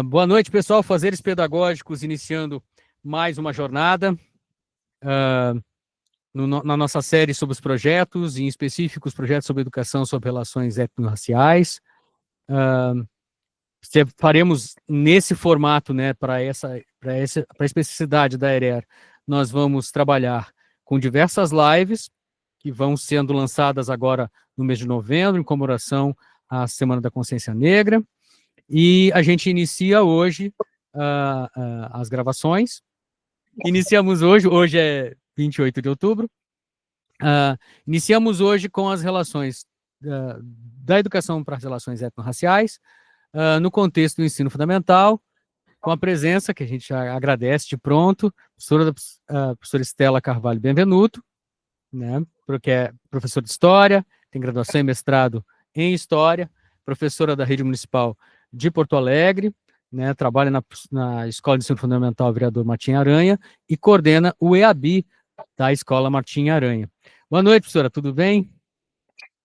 Boa noite, pessoal. Fazeres Pedagógicos, iniciando mais uma jornada na nossa série sobre os projetos, em específico os projetos sobre educação, sobre relações étnico-raciais. Faremos nesse formato, né, para a especificidade da ERER, nós vamos trabalhar com diversas lives que vão sendo lançadas agora no mês de novembro, em comemoração à Semana da Consciência Negra. E a gente inicia hoje as gravações. Iniciamos hoje é 28 de outubro, iniciamos hoje com as relações da educação para as relações étnico-raciais, no contexto do ensino fundamental, com a presença, que a gente já agradece de pronto, professora Estela Carvalho Benvenuto, né, porque é professora de História, tem graduação e mestrado em História, professora da Rede Municipal de Porto Alegre, né, trabalha na Escola de Ensino Fundamental Vereador Martim Aranha e coordena o EABI da Escola Martim Aranha. Boa noite, professora, tudo bem?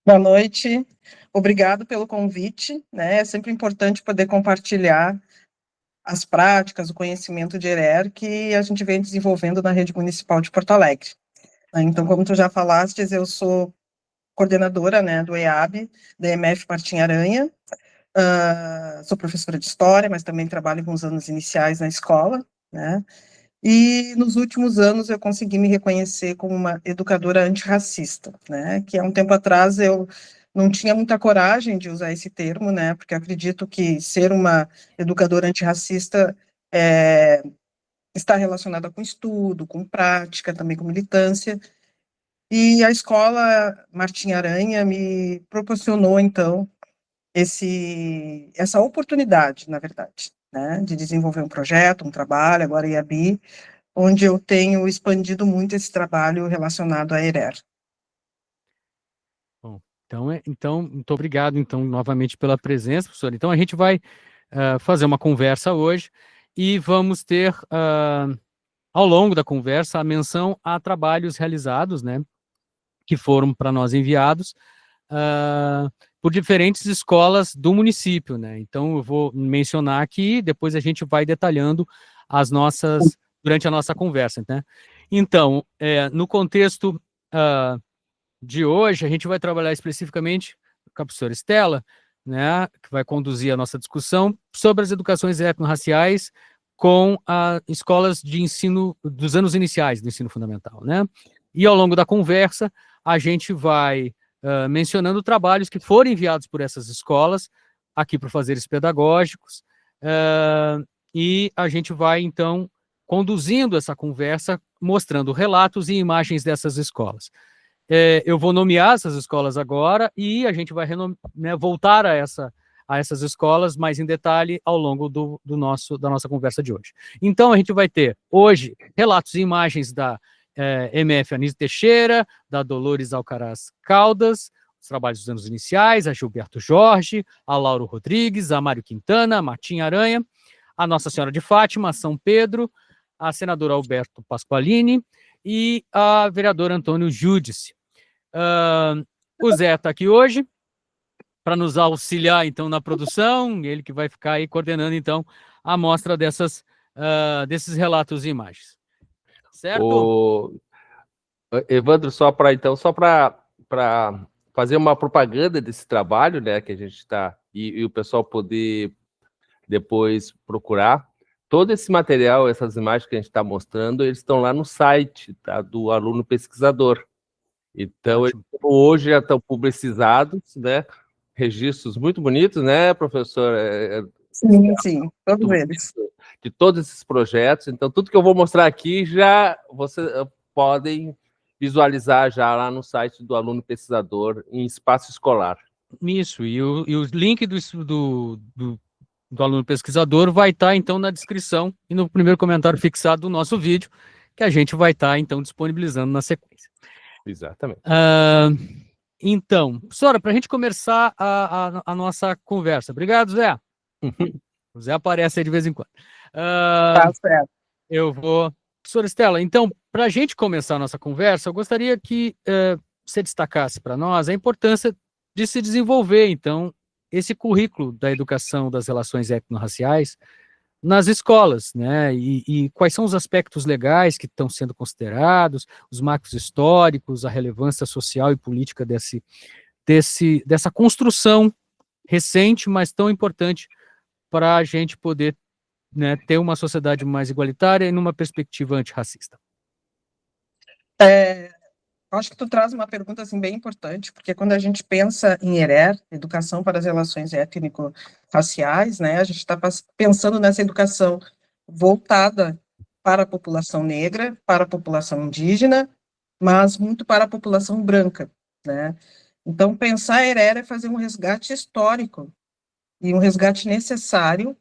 Boa noite, obrigado pelo convite, né? É sempre importante poder compartilhar as práticas, o conhecimento de ERER que a gente vem desenvolvendo na Rede Municipal de Porto Alegre. Então, como tu já falastes, eu sou coordenadora, né, do EAB, da EMF Martim Aranha, sou professora de História, mas também trabalho com os anos iniciais na escola, né? E nos últimos anos eu consegui me reconhecer como uma educadora antirracista, né? Que há um tempo atrás eu não tinha muita coragem de usar esse termo, né? Porque acredito que ser uma educadora antirracista está relacionada com estudo, com prática, também com militância. E a escola Martim Aranha me proporcionou, então, essa oportunidade, na verdade, né? De desenvolver um projeto, um trabalho, agora IABI, onde eu tenho expandido muito esse trabalho relacionado à ERER. Bom, então, muito obrigado, então, novamente pela presença, professora. Então, a gente vai fazer uma conversa hoje e vamos ter, ao longo da conversa, a menção a trabalhos realizados, né, que foram para nós enviados por diferentes escolas do município, né? Então, eu vou mencionar aqui, depois a gente vai detalhando durante a nossa conversa, né? Então, no contexto de hoje, a gente vai trabalhar especificamente com a professora Estela, né, que vai conduzir a nossa discussão sobre as educações étnico-raciais com escolas de ensino dos anos iniciais do ensino fundamental, né? E ao longo da conversa, a gente vai mencionando trabalhos que foram enviados por essas escolas aqui para Fazeres Pedagógicos, e a gente vai, então, conduzindo essa conversa, mostrando relatos e imagens dessas escolas. Eu vou nomear essas escolas agora e a gente vai voltar a essas escolas mais em detalhe ao longo da nossa conversa de hoje. Então, a gente vai ter hoje relatos e imagens da MF Anísio Teixeira, da Dolores Alcaraz Caldas, os trabalhos dos anos iniciais, a Gilberto Jorge, a Lauro Rodrigues, a Mário Quintana, a Martim Aranha, a Nossa Senhora de Fátima, a São Pedro, a senadora Alberto Pasqualini e a vereadora Antônio Giudice. O Zé está aqui hoje para nos auxiliar, então, na produção, ele que vai ficar aí coordenando, então, a mostra desses relatos e imagens. Certo? Evandro, só para fazer uma propaganda desse trabalho, né, que a gente está, e o pessoal poder depois procurar, todo esse material, essas imagens que a gente está mostrando, eles estão lá no site, tá, do aluno pesquisador. Então, hoje já estão publicizados, né, registros muito bonitos, né, professor? Sim, todos eles. De todos esses projetos. Então, tudo que eu vou mostrar aqui já vocês podem visualizar já lá no site do aluno pesquisador em espaço escolar. Isso, e o link do aluno pesquisador vai estar, então, na descrição e no primeiro comentário fixado do nosso vídeo, que a gente vai estar, então, disponibilizando na sequência. Exatamente. Então, professora, para a gente começar a nossa conversa. Obrigado, Zé. O Zé aparece aí de vez em quando. Tá certo. Professora Estela, então, para a gente começar a nossa conversa, eu gostaria que você destacasse para nós a importância de se desenvolver, então, esse currículo da educação das relações étnico-raciais nas escolas, né? E quais são os aspectos legais que estão sendo considerados, os marcos históricos, a relevância social e política dessa construção recente, mas tão importante para a gente poder, né, ter uma sociedade mais igualitária e numa perspectiva antirracista. Acho que tu traz uma pergunta assim, bem importante, porque quando a gente pensa em ERER, Educação para as Relações Étnico-Raciais, né, a gente está pensando nessa educação voltada para a população negra, para a população indígena, mas muito para a população branca, né? Então, pensar ERER é fazer um resgate histórico e um resgate necessário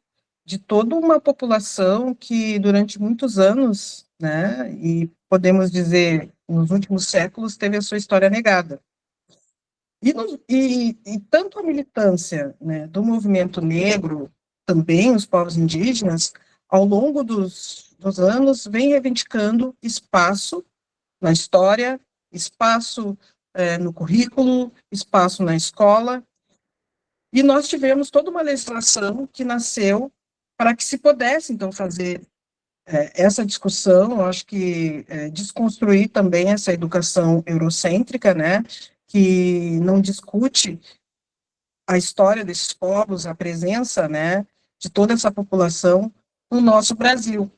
de toda uma população que, durante muitos anos, né, e podemos dizer, nos últimos séculos, teve a sua história negada. E tanto a militância, né, do movimento negro, também os povos indígenas, ao longo dos anos, vem reivindicando espaço na história, espaço no currículo, espaço na escola, e nós tivemos toda uma legislação que nasceu para que se pudesse, então, fazer essa discussão, eu acho que desconstruir também essa educação eurocêntrica, né, que não discute a história desses povos, a presença, né, de toda essa população no nosso Brasil.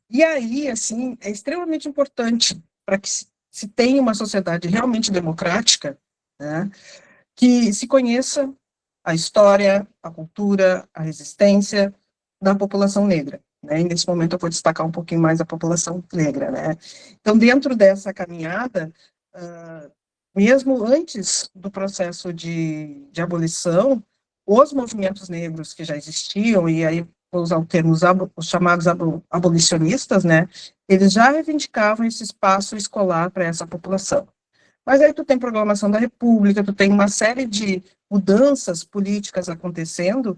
E aí, assim, é extremamente importante para que se tenha uma sociedade realmente democrática, né, que se conheça a história, a cultura, a resistência da população negra, né? E nesse momento eu vou destacar um pouquinho mais a população negra, né? Então, dentro dessa caminhada, mesmo antes do processo de abolição, os movimentos negros que já existiam, e aí vou usar o termo, os chamados abolicionistas, né? Eles já reivindicavam esse espaço escolar para essa população. Mas aí tu tem proclamação da República, tu tem uma série de mudanças políticas acontecendo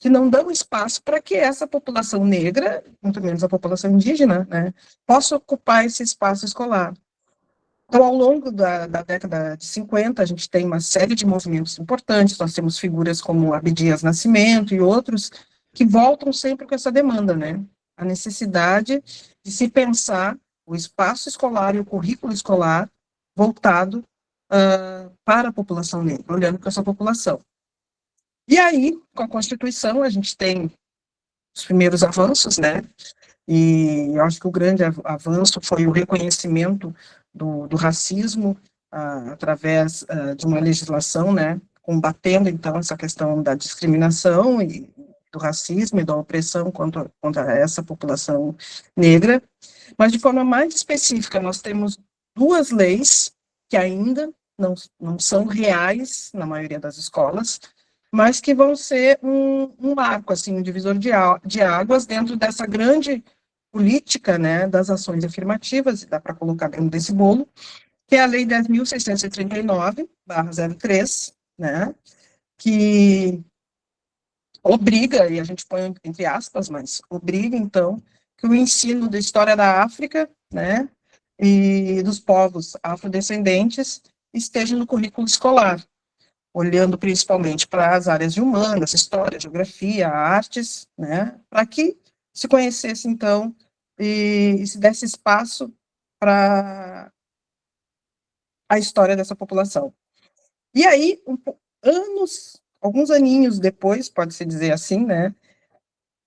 que não dão espaço para que essa população negra, muito menos a população indígena, né, possa ocupar esse espaço escolar. Então, ao longo da década de 50, a gente tem uma série de movimentos importantes, nós temos figuras como Abdias Nascimento e outros que voltam sempre com essa demanda, né, a necessidade de se pensar o espaço escolar e o currículo escolar voltado para a população negra, olhando para essa população. E aí, com a Constituição, a gente tem os primeiros avanços, né? E eu acho que o grande avanço foi o reconhecimento do racismo através de uma legislação, né? Combatendo, então, essa questão da discriminação e do racismo e da opressão contra essa população negra. Mas, de forma mais específica, nós temos duas leis que ainda não são reais na maioria das escolas, mas que vão ser um marco, assim, um divisor de águas dentro dessa grande política, né, das ações afirmativas, dá para colocar dentro desse bolo, que é a Lei 10.639/03, né, que obriga, e a gente põe entre aspas, mas obriga, então, que o ensino da história da África, né, e dos povos afrodescendentes esteja no currículo escolar, olhando principalmente para as áreas de humanas, história, geografia, artes, né, para que se conhecesse, então, e se desse espaço para a história dessa população. E aí, alguns aninhos depois, pode-se dizer assim, né,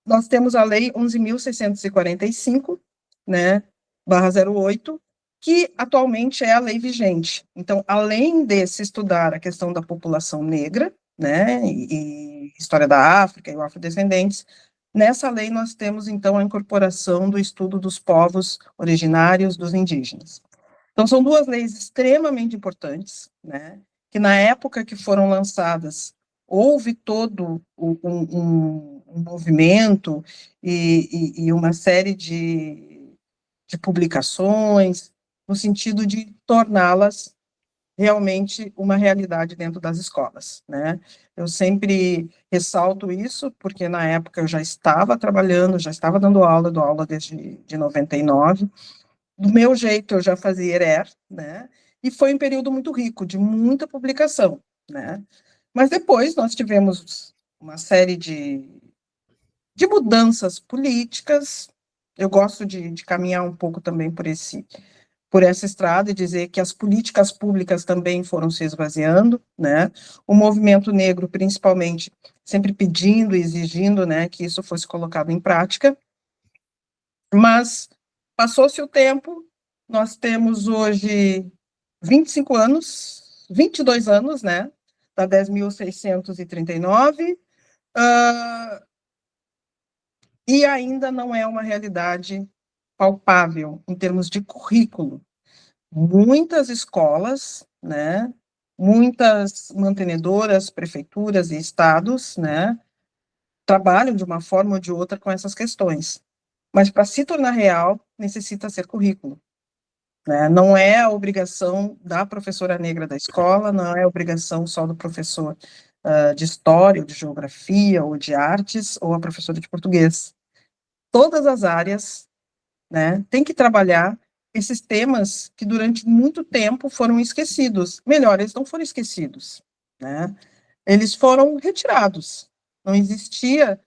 nós temos a Lei 11.645, né, /08, que atualmente é a lei vigente. Então, além de se estudar a questão da população negra, né, e história da África e afrodescendentes, nessa lei nós temos, então, a incorporação do estudo dos povos originários, dos indígenas. Então, são duas leis extremamente importantes, né, que na época que foram lançadas, houve todo um movimento e uma série de publicações, no sentido de torná-las realmente uma realidade dentro das escolas, né? Eu sempre ressalto isso, porque na época eu já estava trabalhando, já estava dou aula desde 99, do meu jeito eu já fazia ERER, né? E foi um período muito rico, de muita publicação, né? Mas depois nós tivemos uma série de mudanças políticas. Eu gosto de caminhar um pouco também por essa estrada e dizer que as políticas públicas também foram se esvaziando, né? O movimento negro, principalmente, sempre pedindo e exigindo, né, que isso fosse colocado em prática. Mas passou-se o tempo, nós temos hoje 25 anos, 22 anos, né, da 10.639, e ainda não é uma realidade palpável em termos de currículo. Muitas escolas, né, muitas mantenedoras, prefeituras e estados, né, trabalham de uma forma ou de outra com essas questões. Mas para se tornar real, necessita ser currículo. Né? Não é a obrigação da professora negra da escola, não é a obrigação só do professor de história, ou de geografia, ou de artes, ou a professora de português. Todas as áreas, né, têm que trabalhar esses temas que durante muito tempo foram esquecidos. Melhor, eles não foram esquecidos, né? Eles foram retirados. Não existia,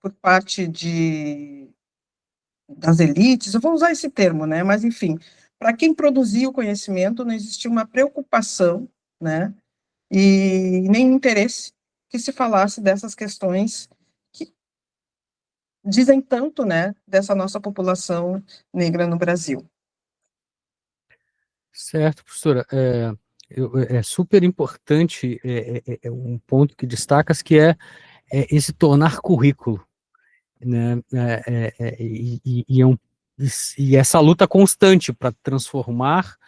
por parte das elites, eu vou usar esse termo, né? Mas, enfim, para quem produzia o conhecimento, não existia uma preocupação, né? E nem interesse que se falasse dessas questões que dizem tanto, né, dessa nossa população negra no Brasil. Certo, professora. É super importante um ponto que destacas, que é esse tornar currículo, né? E essa luta constante para transformar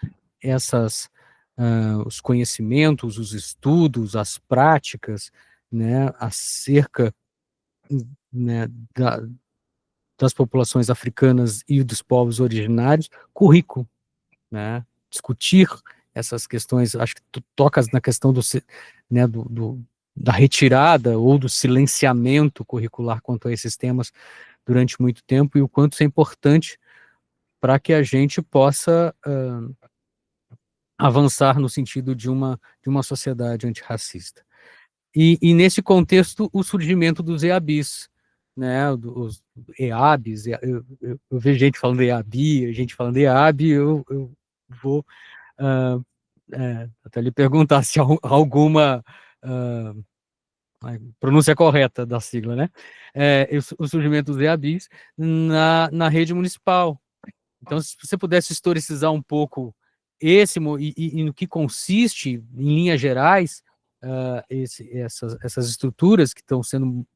os conhecimentos, os estudos, as práticas, né, acerca, né, das populações africanas e dos povos originários, currículo, né? Discutir essas questões. Acho que tu tocas na questão né, da retirada ou do silenciamento curricular quanto a esses temas durante muito tempo, e o quanto isso é importante para que a gente possa avançar no sentido de uma sociedade antirracista. E nesse contexto, o surgimento dos EABs, né, os EABs, eu vejo gente falando EAB, gente falando EAB, eu vou até lhe perguntar se há alguma pronúncia correta da sigla, né? O surgimento dos EABs na rede municipal. Então, se você pudesse historicizar um pouco e no que consiste, em linhas gerais, essas estruturas que estão sendo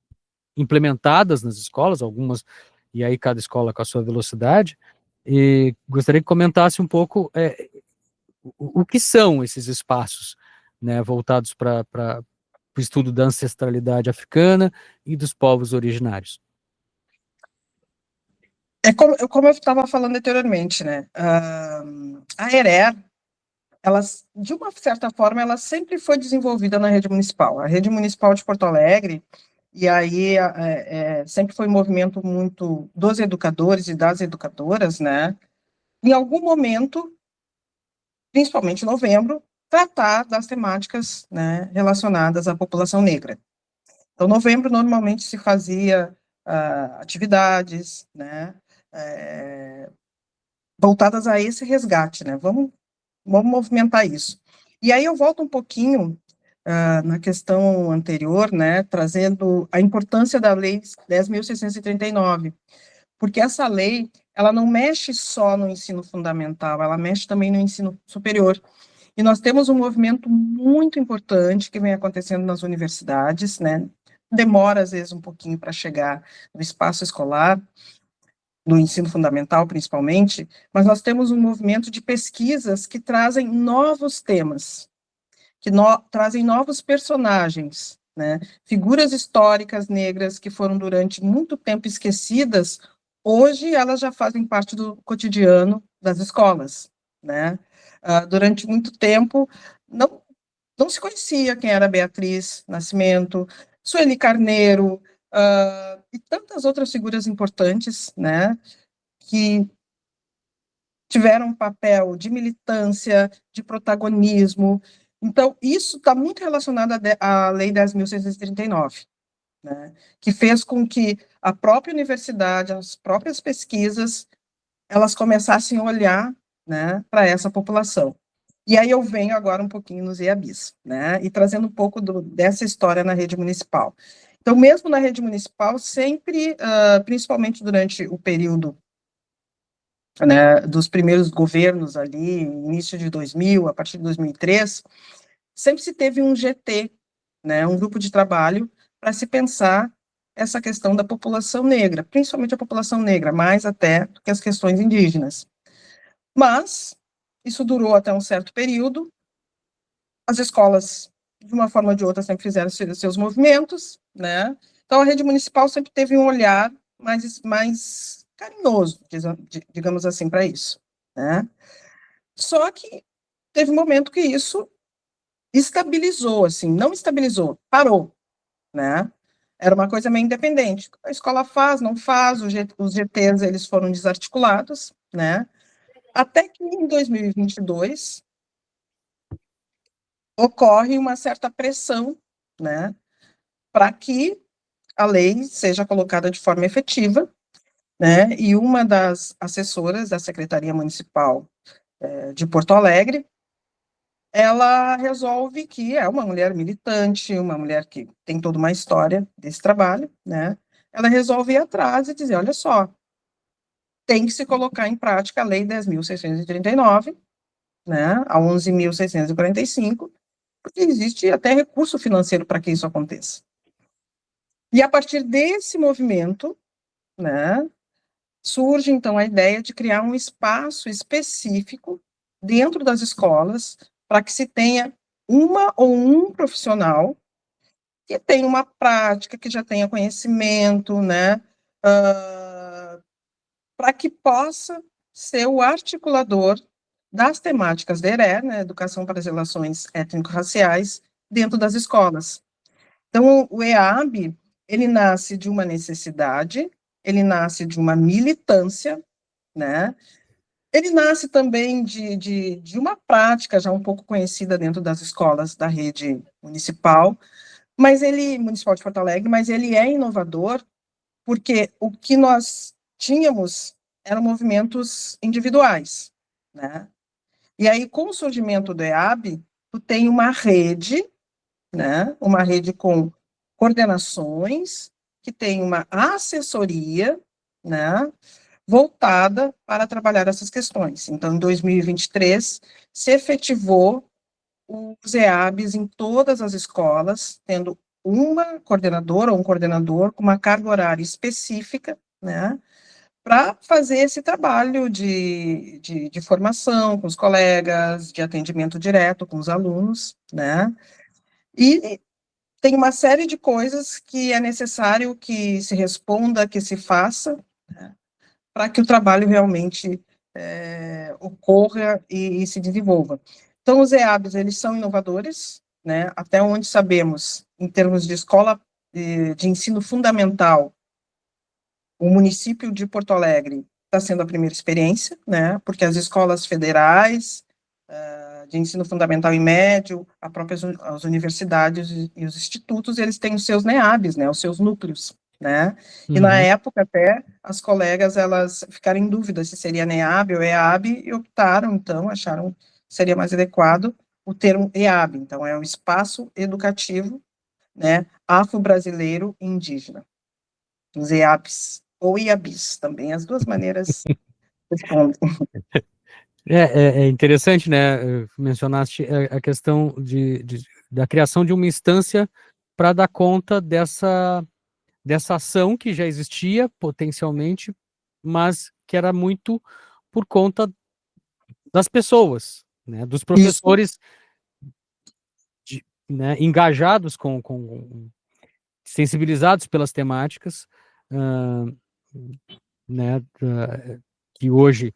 implementadas nas escolas, algumas, e aí cada escola com a sua velocidade, e gostaria que comentasse um pouco o que são esses espaços, né, voltados para o estudo da ancestralidade africana e dos povos originários. Como eu estava falando anteriormente, né? A ERER, ela, de uma certa forma, ela sempre foi desenvolvida na rede municipal. A rede municipal de Porto Alegre, e aí sempre foi um movimento muito dos educadores e das educadoras, né? Em algum momento, principalmente em novembro, tratar das temáticas, né, relacionadas à população negra. Então, novembro normalmente se fazia atividades, né, voltadas a esse resgate, né? Vamos movimentar isso. E aí eu volto um pouquinho na questão anterior, né, trazendo a importância da Lei 10.639, porque essa lei, ela não mexe só no ensino fundamental, ela mexe também no ensino superior. E nós temos um movimento muito importante que vem acontecendo nas universidades, né? Demora, às vezes, um pouquinho para chegar no espaço escolar, no ensino fundamental, principalmente, mas nós temos um movimento de pesquisas que trazem novos temas, que trazem novos personagens, né? Figuras históricas negras que foram durante muito tempo esquecidas, hoje elas já fazem parte do cotidiano das escolas, né? Durante muito tempo, não se conhecia quem era Beatriz Nascimento, Sueli Carneiro, e tantas outras figuras importantes, né, que tiveram um papel de militância, de protagonismo. Então, isso está muito relacionado à Lei 10.639, né, que fez com que a própria universidade, as próprias pesquisas, elas começassem a olhar, né, para essa população. E aí eu venho agora um pouquinho nos EABIs, né, e trazendo um pouco dessa história na rede municipal. Então, mesmo na rede municipal, sempre, principalmente durante o período, né, dos primeiros governos ali, início de 2000, a partir de 2003, sempre se teve um GT, né, um grupo de trabalho para se pensar essa questão da população negra, principalmente a população negra, mais até do que as questões indígenas. Mas isso durou até um certo período, as escolas, de uma forma ou de outra, sempre fizeram seus movimentos, né? Então a rede municipal sempre teve um olhar mais carinhoso, digamos assim, para isso, né? Só que teve um momento que isso estabilizou, assim, não estabilizou, parou, né? Era uma coisa meio independente. A escola faz, não faz, os GTs eles foram desarticulados, né? Até que em 2022 ocorre uma certa pressão, né, para que a lei seja colocada de forma efetiva, né? E uma das assessoras da Secretaria Municipal de Porto Alegre, ela resolve que é uma mulher militante, uma mulher que tem toda uma história desse trabalho, né? Ela resolve ir atrás e dizer, olha só, tem que se colocar em prática a Lei 10.639, né, a 11.645, porque existe até recurso financeiro para que isso aconteça. E a partir desse movimento, né, surge então a ideia de criar um espaço específico dentro das escolas para que se tenha uma ou um profissional que tenha uma prática, que já tenha conhecimento, né, para que possa ser o articulador das temáticas da ERE, né, Educação para as Relações Étnico-Raciais, dentro das escolas. Então, o EAB, ele nasce de uma necessidade, ele nasce de uma militância, né, ele nasce também de uma prática já um pouco conhecida dentro das escolas da rede municipal, municipal de Porto Alegre, mas ele é inovador, porque o que nós tínhamos eram movimentos individuais, né? E aí, com o surgimento do EAB, tu tem uma rede, né? Uma rede com coordenações, que tem uma assessoria, né? Voltada para trabalhar essas questões. Então, em 2023, se efetivou os EABs em todas as escolas, tendo uma coordenadora ou um coordenador com uma carga horária específica, né, para fazer esse trabalho de formação com os colegas, de atendimento direto com os alunos, né, e tem uma série de coisas que é necessário que se responda, que se faça, né, para que o trabalho realmente ocorra e se desenvolva. Então, os EABs, eles são inovadores, né, até onde sabemos, em termos de escola de ensino fundamental, o município de Porto Alegre está sendo a primeira experiência, né, porque as escolas federais de ensino fundamental e médio, as universidades e os institutos, eles têm os seus NEABs, né, os seus núcleos, né, e na época até as colegas, elas ficaram em dúvida se seria NEAB ou EAB, e optaram, então, acharam que seria mais adequado o termo EAB, então é o Espaço Educativo, né, Afro-Brasileiro e Indígena, os EABs, ou IABs, também, as duas maneiras respondem. É interessante, né, mencionaste a questão da criação de uma instância para dar conta dessa ação que já existia potencialmente, mas que era muito por conta das pessoas, né, dos professores né, engajados sensibilizados pelas temáticas, né, que hoje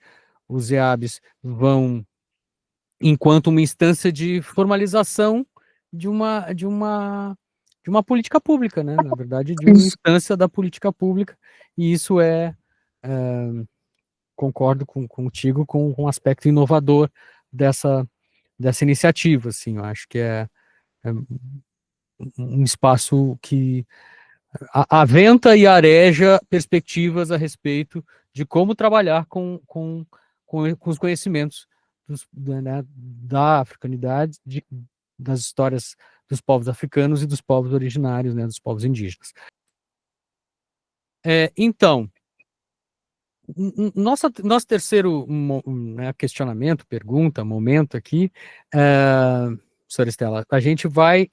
os EABs vão enquanto uma instância de formalização de uma política pública, né? Na verdade, de uma instância da política pública, e isso concordo contigo com um aspecto inovador dessa iniciativa, assim, eu acho que é um espaço que aventa e areja perspectivas a respeito de como trabalhar com os conhecimentos né, da africanidade, das histórias dos povos africanos e dos povos originários, né, dos povos indígenas. Então, nosso terceiro né, questionamento, pergunta, momento aqui, senhora Estela, a gente vai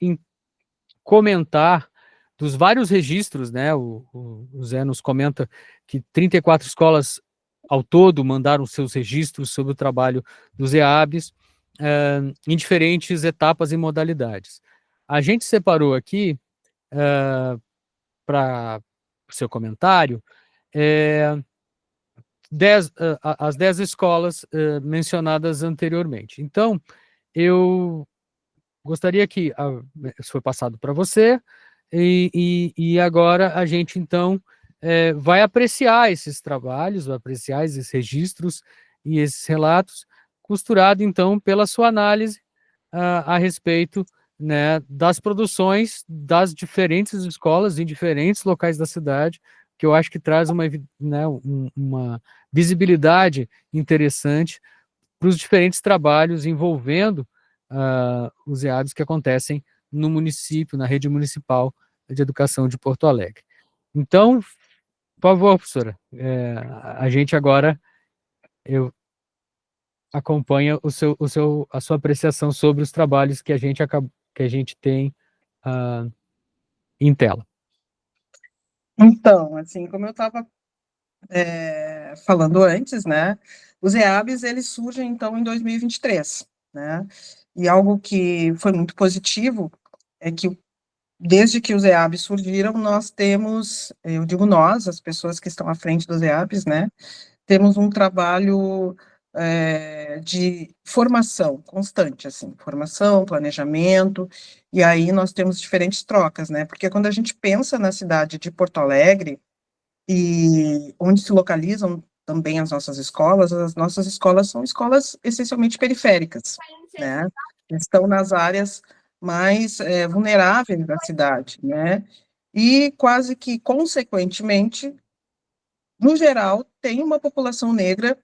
comentar dos vários registros, né? O Zé nos comenta que 34 escolas ao todo mandaram seus registros sobre o trabalho dos EABs em diferentes etapas e modalidades. A gente separou aqui para o seu comentário as 10 escolas mencionadas anteriormente. Então, eu gostaria que isso foi passado para você, e agora a gente, então, vai apreciar esses trabalhos, vai apreciar esses registros e esses relatos, costurado, então, pela sua análise a respeito, né, das produções das diferentes escolas em diferentes locais da cidade, que eu acho que traz uma visibilidade interessante para os diferentes trabalhos envolvendo os EADs que acontecem no município, na rede municipal de educação de Porto Alegre. Então, por favor, professora, a gente agora acompanha a sua apreciação sobre os trabalhos que a gente tem em tela. Então, assim, como eu estava falando antes, né, os EABs, eles surgem, então, em 2023, né, e algo que foi muito positivo é que, desde que os EABs surgiram, nós temos, eu digo nós, as pessoas que estão à frente dos EABs, né, temos um trabalho de formação constante, assim, formação, planejamento, e aí nós temos diferentes trocas, né, porque quando a gente pensa na cidade de Porto Alegre, e onde se localizam também as nossas escolas são escolas essencialmente periféricas, né, estão nas áreas mais vulneráveis da cidade, né, e quase que consequentemente, no geral, tem uma população negra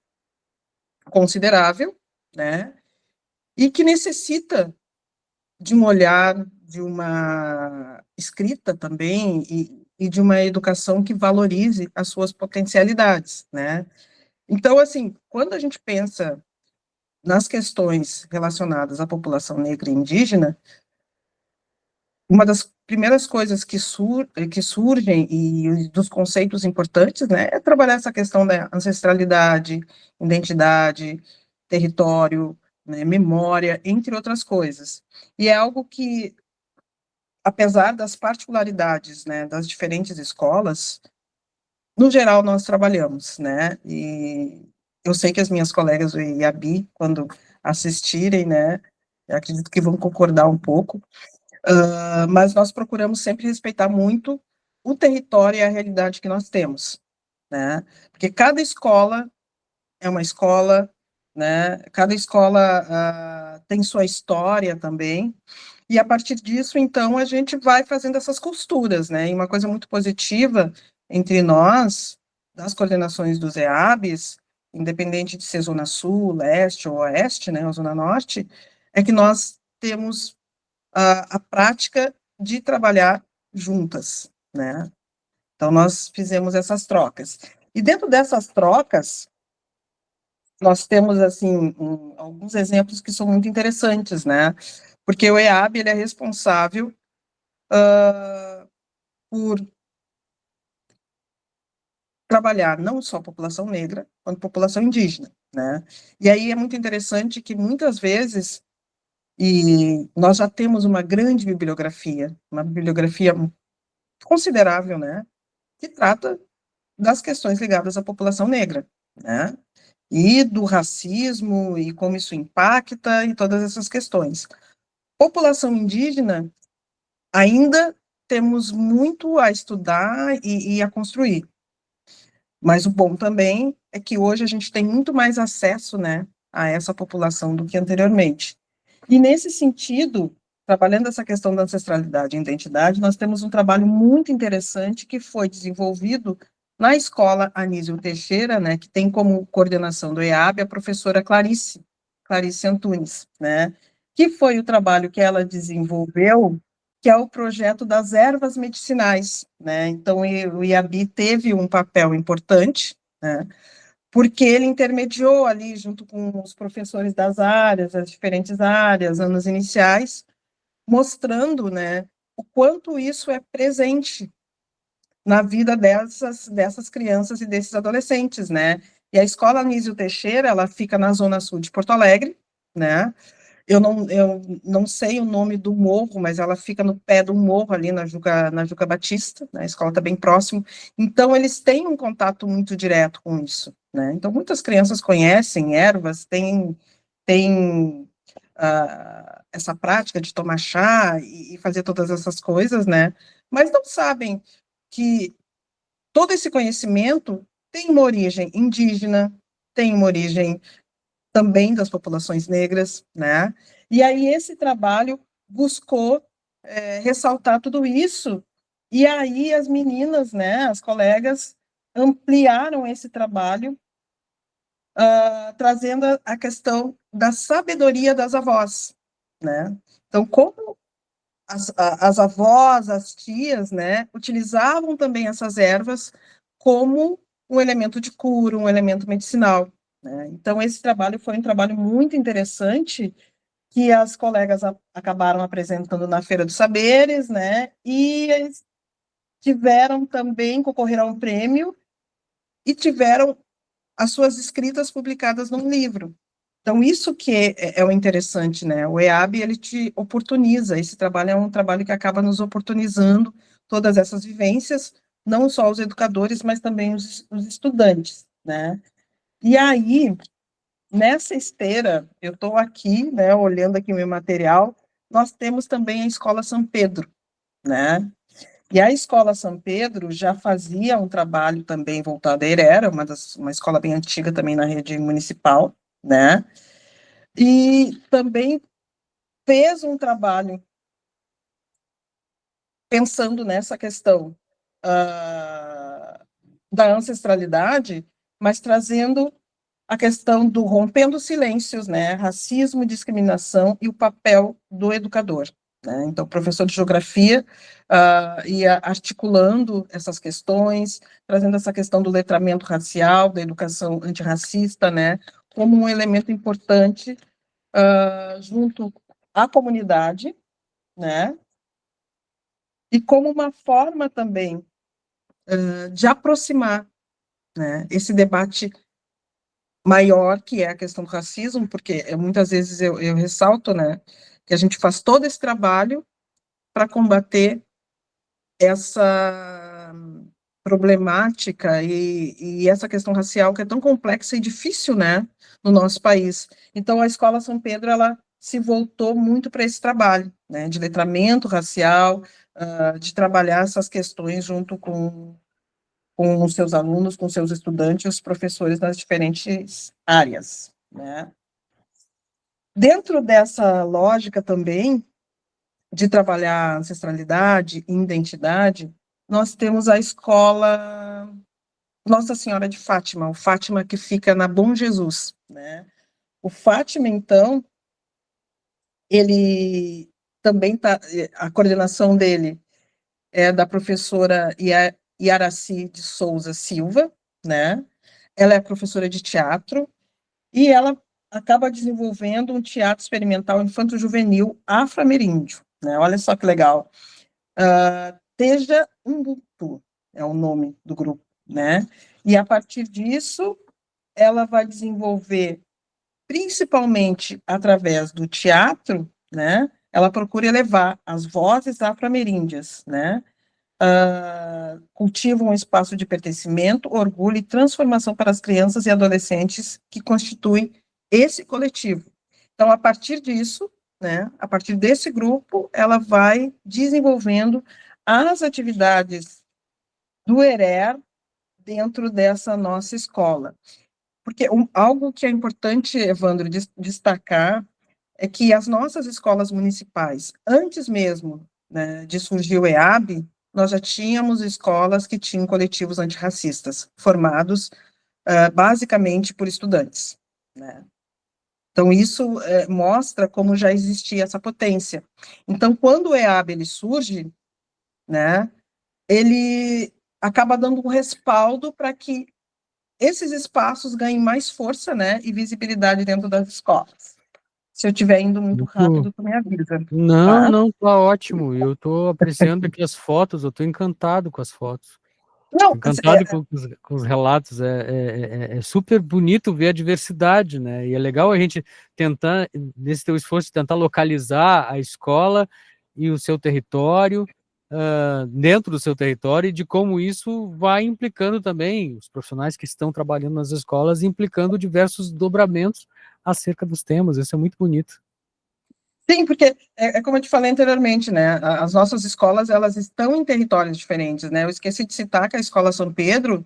considerável, né, e que necessita de um olhar, de uma escrita também, e de uma educação que valorize as suas potencialidades, né. Então, assim, quando a gente pensa nas questões relacionadas à população negra e indígena, uma das primeiras coisas que surgem, e dos conceitos importantes, né, é trabalhar essa questão da ancestralidade, identidade, território, né, memória, entre outras coisas. E é algo que, apesar das particularidades, né, das diferentes escolas, no geral nós trabalhamos, né, e eu sei que as minhas colegas e a Bi, quando assistirem, né, eu acredito que vão concordar um pouco, mas nós procuramos sempre respeitar muito o território e a realidade que nós temos, né, porque cada escola é uma escola, né, cada escola tem sua história também, e a partir disso, então, a gente vai fazendo essas costuras, né, e uma coisa muito positiva entre nós, das coordenações dos EABs, independente de ser Zona Sul, Leste ou Oeste, né, ou Zona Norte, é que nós temos a prática de trabalhar juntas, né, então nós fizemos essas trocas. E dentro dessas trocas, nós temos, assim, alguns exemplos que são muito interessantes, né, porque o EAB, ele é responsável por trabalhar não só a população negra, quanto a população indígena, né, e aí é muito interessante que, muitas vezes, e nós já temos uma grande bibliografia, uma bibliografia considerável, né, que trata das questões ligadas à população negra, né, e do racismo, e como isso impacta, e todas essas questões. População indígena, ainda temos muito a estudar e a construir, mas o bom também é que hoje a gente tem muito mais acesso, né, a essa população do que anteriormente. E, nesse sentido, trabalhando essa questão da ancestralidade e identidade, nós temos um trabalho muito interessante que foi desenvolvido na escola Anísio Teixeira, né, que tem como coordenação do EAB a professora Clarice Antunes, né, que foi o trabalho que ela desenvolveu, que é o projeto das ervas medicinais, né. Então, o IAB teve um papel importante, né, porque ele intermediou ali, junto com os professores das áreas, as diferentes áreas, anos iniciais, mostrando, né, o quanto isso é presente na vida dessas crianças e desses adolescentes, né. E a Escola Anísio Teixeira, ela fica na zona sul de Porto Alegre, né. Eu não sei o nome do morro, mas ela fica no pé do morro, ali na Juca Batista, né, a escola está bem próximo. Então, eles têm um contato muito direto com isso, né. Então, muitas crianças conhecem ervas, têm essa prática de tomar chá e fazer todas essas coisas, né, mas não sabem que todo esse conhecimento tem uma origem indígena, tem uma origem também das populações negras, né? E aí esse trabalho buscou ressaltar tudo isso, e aí as meninas, né, as colegas, ampliaram esse trabalho, trazendo a questão da sabedoria das avós, né? Então, como as avós, as tias, né, utilizavam também essas ervas como um elemento de cura, um elemento medicinal, né? Então, esse trabalho foi um trabalho muito interessante, que as colegas acabaram apresentando na Feira dos Saberes, né, e eles tiveram também, concorreram a um prêmio, e tiveram as suas escritas publicadas num livro. Então, isso que é o interessante, né? O EAB, ele te oportuniza, esse trabalho é um trabalho que acaba nos oportunizando todas essas vivências, não só os educadores, mas também os estudantes, né? E aí, nessa esteira, eu estou aqui, né, olhando aqui o meu material, nós temos também a Escola São Pedro, né? E a Escola São Pedro já fazia um trabalho também voltado à Herera, uma escola bem antiga também na rede municipal, né? E também fez um trabalho pensando nessa questão da ancestralidade, mas trazendo a questão do rompendo silêncios, né? Racismo, discriminação e o papel do educador, né? Então, o professor de geografia ia articulando essas questões, trazendo essa questão do letramento racial, da educação antirracista, né? Como um elemento importante junto à comunidade, né? E como uma forma também de aproximar, né, esse debate maior, que é a questão do racismo, porque muitas vezes eu ressalto, né, que a gente faz todo esse trabalho para combater essa problemática e essa questão racial que é tão complexa e difícil, né, no nosso país. Então, a Escola São Pedro, ela se voltou muito para esse trabalho, né, de letramento racial, de trabalhar essas questões junto com os seus alunos, com seus estudantes, os professores nas diferentes áreas, né. Dentro dessa lógica também, de trabalhar ancestralidade e identidade, nós temos a escola Nossa Senhora de Fátima, o Fátima que fica na Bom Jesus, né. O Fátima, então, ele também a coordenação dele é da professora Iaraci de Souza Silva, né. Ela é professora de teatro e ela acaba desenvolvendo um teatro experimental infanto-juvenil afro-ameríndio, né. Olha só que legal. Teja Umbutu é o nome do grupo, né? E a partir disso, ela vai desenvolver, principalmente através do teatro, né? Ela procura elevar as vozes afro-ameríndias, né? Cultiva um espaço de pertencimento, orgulho e transformação para as crianças e adolescentes que constituem esse coletivo. Então, a partir disso, né, a partir desse grupo, ela vai desenvolvendo as atividades do ERER dentro dessa nossa escola. Porque algo que é importante, Evandro, destacar é que as nossas escolas municipais, antes mesmo, né, de surgir o EAB, nós já tínhamos escolas que tinham coletivos antirracistas, formados basicamente por estudantes, né? Então, isso mostra como já existia essa potência. Então, quando o EAB ele surge, né, ele acaba dando um respaldo para que esses espaços ganhem mais força, né, e visibilidade dentro das escolas. Se eu estiver indo muito rápido, tu me avisa. Não, Tá? não, tá ótimo. Eu estou apreciando aqui as fotos, eu estou encantado com as fotos. Não, Encantado com os relatos, é super bonito ver a diversidade, né? E é legal a gente tentar, nesse teu esforço, tentar localizar a escola e o seu território, dentro do seu território, e de como isso vai implicando também os profissionais que estão trabalhando nas escolas, implicando diversos dobramentos acerca dos temas. Isso é muito bonito. sim, porque como eu te falei anteriormente, né? As nossas escolas elas estão em territórios diferentes, né? Eu esqueci de citar que a Escola São Pedro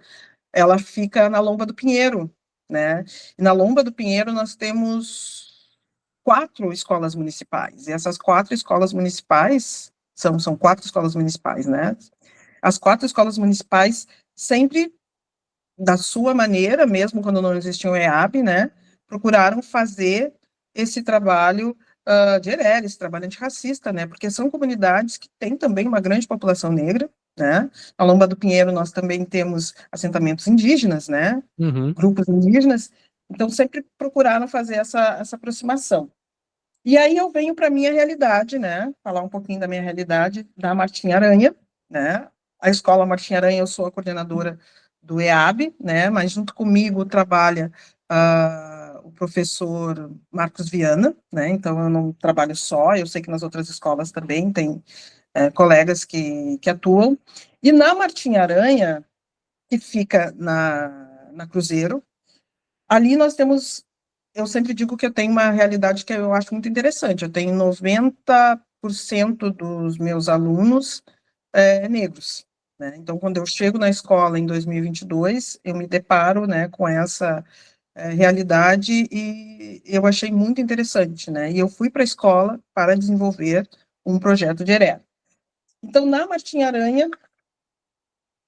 ela fica na Lomba do Pinheiro, né? E na Lomba do Pinheiro nós temos 4 escolas municipais. E essas 4 escolas municipais são 4 escolas municipais, né? As 4 escolas municipais sempre da sua maneira, mesmo quando não existia o EAB, né? Procuraram fazer esse trabalho de ERER, esse trabalho antirracista, né? Porque são comunidades que têm também uma grande população negra, né? Na Lomba do Pinheiro nós também temos assentamentos indígenas, né? Uhum. Grupos indígenas, então sempre procuraram fazer essa aproximação. E aí eu venho para a minha realidade, né? Falar um pouquinho da minha realidade da Martinha Aranha, né? A Escola Martinha Aranha, eu sou a coordenadora do EAB, né? Mas junto comigo trabalha o professor Marcos Viana, né? Então eu não trabalho só, eu sei que nas outras escolas também tem colegas que atuam. E na Martinha Aranha, que fica na Cruzeiro, ali nós temos, eu sempre digo que eu tenho uma realidade que eu acho muito interessante. Eu tenho 90% dos meus alunos negros, né? Então, quando eu chego na escola em 2022, eu me deparo, né, com essa realidade e eu achei muito interessante, né? E eu fui para a escola para desenvolver um projeto de ERE. Então, na Martinha Aranha,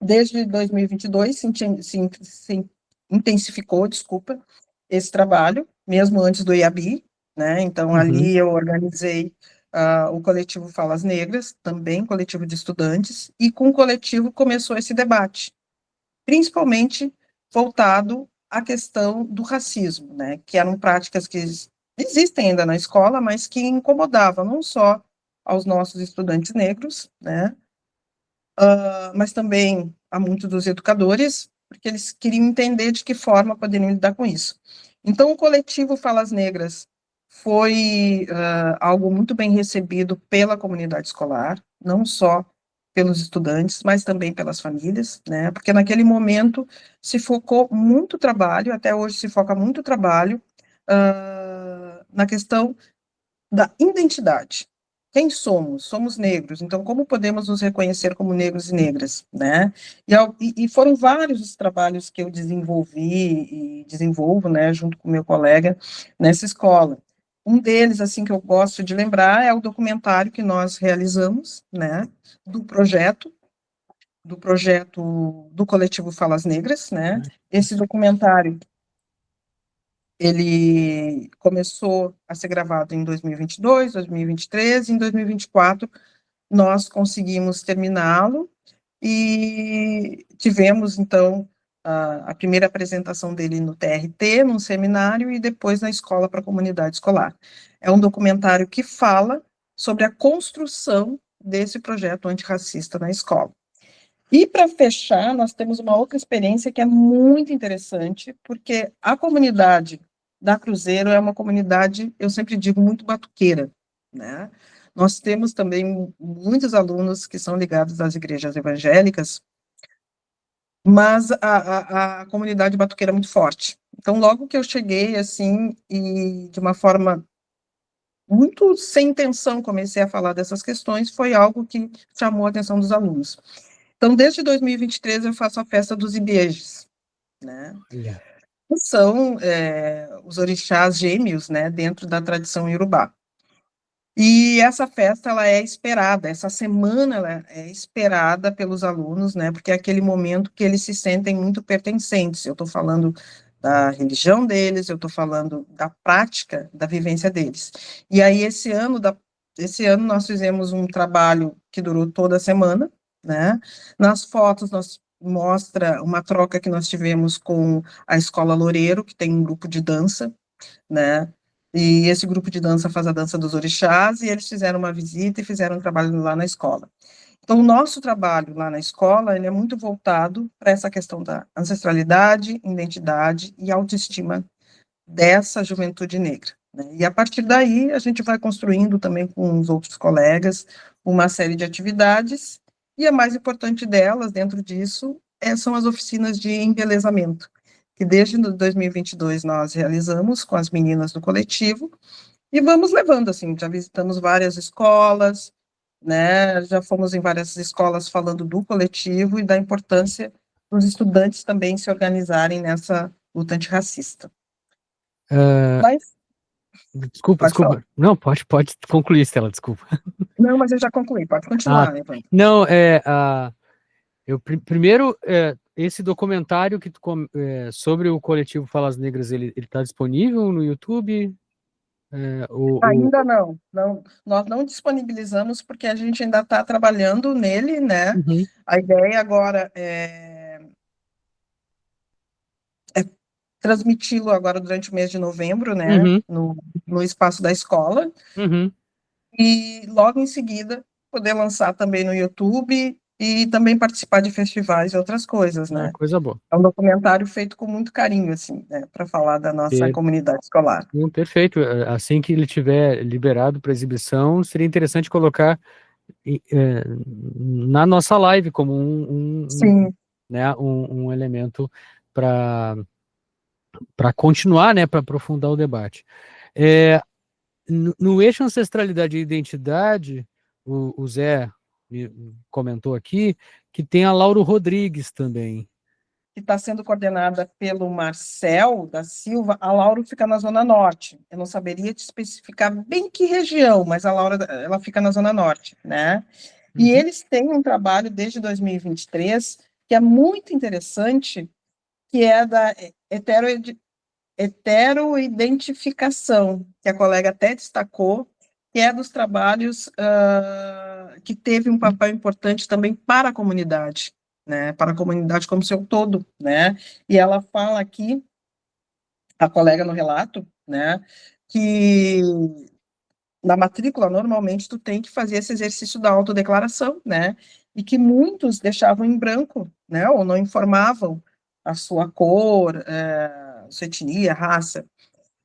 desde 2022, se intensificou, desculpa, esse trabalho, mesmo antes do IABI, né? Então, ali eu organizei o coletivo Falas Negras, também coletivo de estudantes, e com o coletivo começou esse debate, principalmente voltado à questão do racismo, né? Que eram práticas que existem ainda na escola, mas que incomodavam não só aos nossos estudantes negros, né? Mas também a muitos dos educadores, porque eles queriam entender de que forma poderiam lidar com isso. Então, o coletivo Falas Negras foi algo muito bem recebido pela comunidade escolar, não só pelos estudantes, mas também pelas famílias, né? Porque naquele momento se focou muito trabalho, até hoje se foca muito trabalho na questão da identidade. Quem somos? Somos negros, então como podemos nos reconhecer como negros e negras, né? E foram vários os trabalhos que eu desenvolvi e desenvolvo, né, junto com meu colega nessa escola. Um deles, assim, que eu gosto de lembrar é o documentário que nós realizamos, né, do projeto do coletivo Falas Negras, né? Esse documentário ele começou a ser gravado em 2022, 2023, e em 2024 nós conseguimos terminá-lo e tivemos, então, a primeira apresentação dele no TRT, num seminário, e depois na escola para a comunidade escolar. É um documentário que fala sobre a construção desse projeto antirracista na escola. E para fechar, nós temos uma outra experiência que é muito interessante, porque a comunidade da Cruzeiro é uma comunidade, eu sempre digo, muito batuqueira, né? Nós temos também muitos alunos que são ligados às igrejas evangélicas, mas a comunidade batuqueira é muito forte. Então, logo que eu cheguei, assim, e de uma forma muito sem intenção comecei a falar dessas questões, foi algo que chamou a atenção dos alunos. Então, desde 2023, eu faço a festa dos Ibiejes, né? Yeah. são os orixás gêmeos, né, dentro da tradição iorubá. E essa festa, ela é esperada, essa semana ela é esperada pelos alunos, né, porque é aquele momento que eles se sentem muito pertencentes. Eu estou falando da religião deles, eu estou falando da prática, da vivência deles. E aí, esse ano nós fizemos um trabalho que durou toda a semana, né, nas fotos mostra uma troca que nós tivemos com a Escola Loureiro, que tem um grupo de dança, né, e esse grupo de dança faz a dança dos orixás, e eles fizeram uma visita e fizeram um trabalho lá na escola. Então, o nosso trabalho lá na escola, ele é muito voltado para essa questão da ancestralidade, identidade e autoestima dessa juventude negra, né? E a partir daí, a gente vai construindo também com os outros colegas uma série de atividades, e a mais importante delas, dentro disso, são as oficinas de embelezamento, que desde 2022 nós realizamos com as meninas do coletivo, e vamos levando, assim, já visitamos várias escolas, né, já fomos em várias escolas falando do coletivo e da importância dos estudantes também se organizarem nessa luta antirracista. Mas, Desculpa. Não, pode concluir, Stella, desculpa. Não, mas eu já concluí, pode continuar, Evandro. Não, primeiro, esse documentário sobre o coletivo Falas Negras, ele está disponível no YouTube? Ainda não, nós não disponibilizamos porque a gente ainda está trabalhando nele, né? Uhum. A ideia agora é transmiti-lo agora durante o mês de novembro, né? Uhum. No espaço da escola. Uhum. E logo em seguida poder lançar também no YouTube e também participar de festivais e outras coisas, né? Coisa boa. É um documentário feito com muito carinho, assim, né? Para falar da nossa comunidade escolar. Perfeito. Assim que ele tiver liberado para exibição, seria interessante colocar na nossa live como um elemento para continuar, né, para aprofundar o debate. No eixo ancestralidade e identidade, o Zé comentou aqui que tem a Lauro Rodrigues também. Que está sendo coordenada pelo Marcel da Silva. A Lauro fica na Zona Norte. Eu não saberia te especificar bem que região, mas a Laura, ela fica na Zona Norte, né? E eles têm um trabalho desde 2023 que é muito interessante, que é da heteroidentificação, que a colega até destacou, que é dos trabalhos que teve um papel importante também para a comunidade, né, para a comunidade como seu todo, né, e ela fala aqui, a colega no relato, né, que na matrícula, normalmente, tu tem que fazer esse exercício da autodeclaração, né, e que muitos deixavam em branco, né, ou não informavam a sua cor, sua etnia, raça.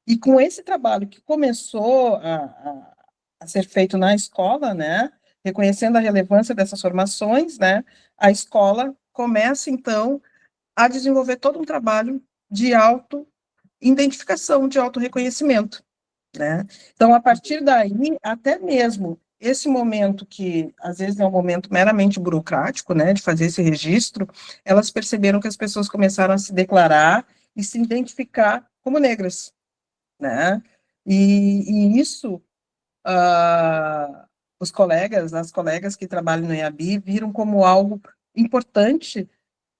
E com esse trabalho que começou a ser feito na escola, né, reconhecendo a relevância dessas formações, né, a escola começa, então, a desenvolver todo um trabalho de auto-identificação, de auto-reconhecimento, né. Então, a partir daí, até mesmo esse momento que, às vezes, é um momento meramente burocrático, né, de fazer esse registro, elas perceberam que as pessoas começaram a se declarar e se identificar como negras, né? E isso, as colegas que trabalham no EABI viram como algo importante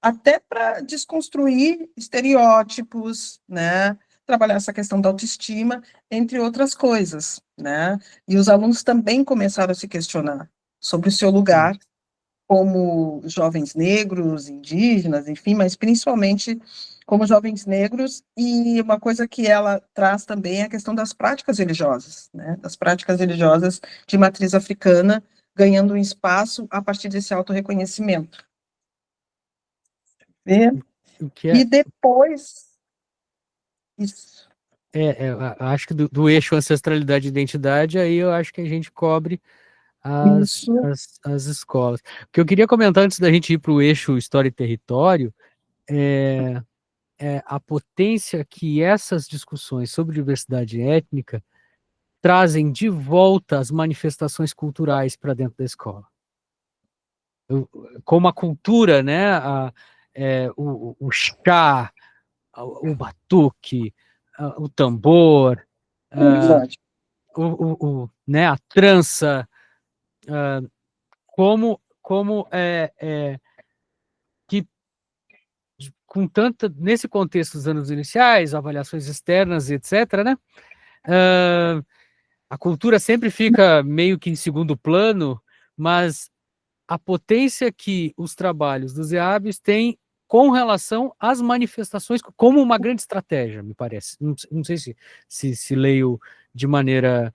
até para desconstruir estereótipos, né? Trabalhar essa questão da autoestima, entre outras coisas, né? E os alunos também começaram a se questionar sobre o seu lugar como jovens negros, indígenas, enfim, mas principalmente como jovens negros, e uma coisa que ela traz também é a questão das práticas religiosas, né, das práticas religiosas de matriz africana, ganhando um espaço a partir desse autorreconhecimento. E depois... Isso. Acho que do eixo ancestralidade e identidade, aí eu acho que a gente cobre as escolas. O que eu queria comentar antes da gente ir para o eixo história e território é a potência que essas discussões sobre diversidade étnica trazem de volta as manifestações culturais para dentro da escola. Como a cultura, né, o chá, o batuque, o tambor, Verdade. né, a trança, como que com tanta, nesse contexto dos anos iniciais, avaliações externas, etc., né, a cultura sempre fica meio que em segundo plano, mas a potência que os trabalhos dos EABs têm com relação às manifestações, como uma grande estratégia, me parece. Não sei se leio de maneira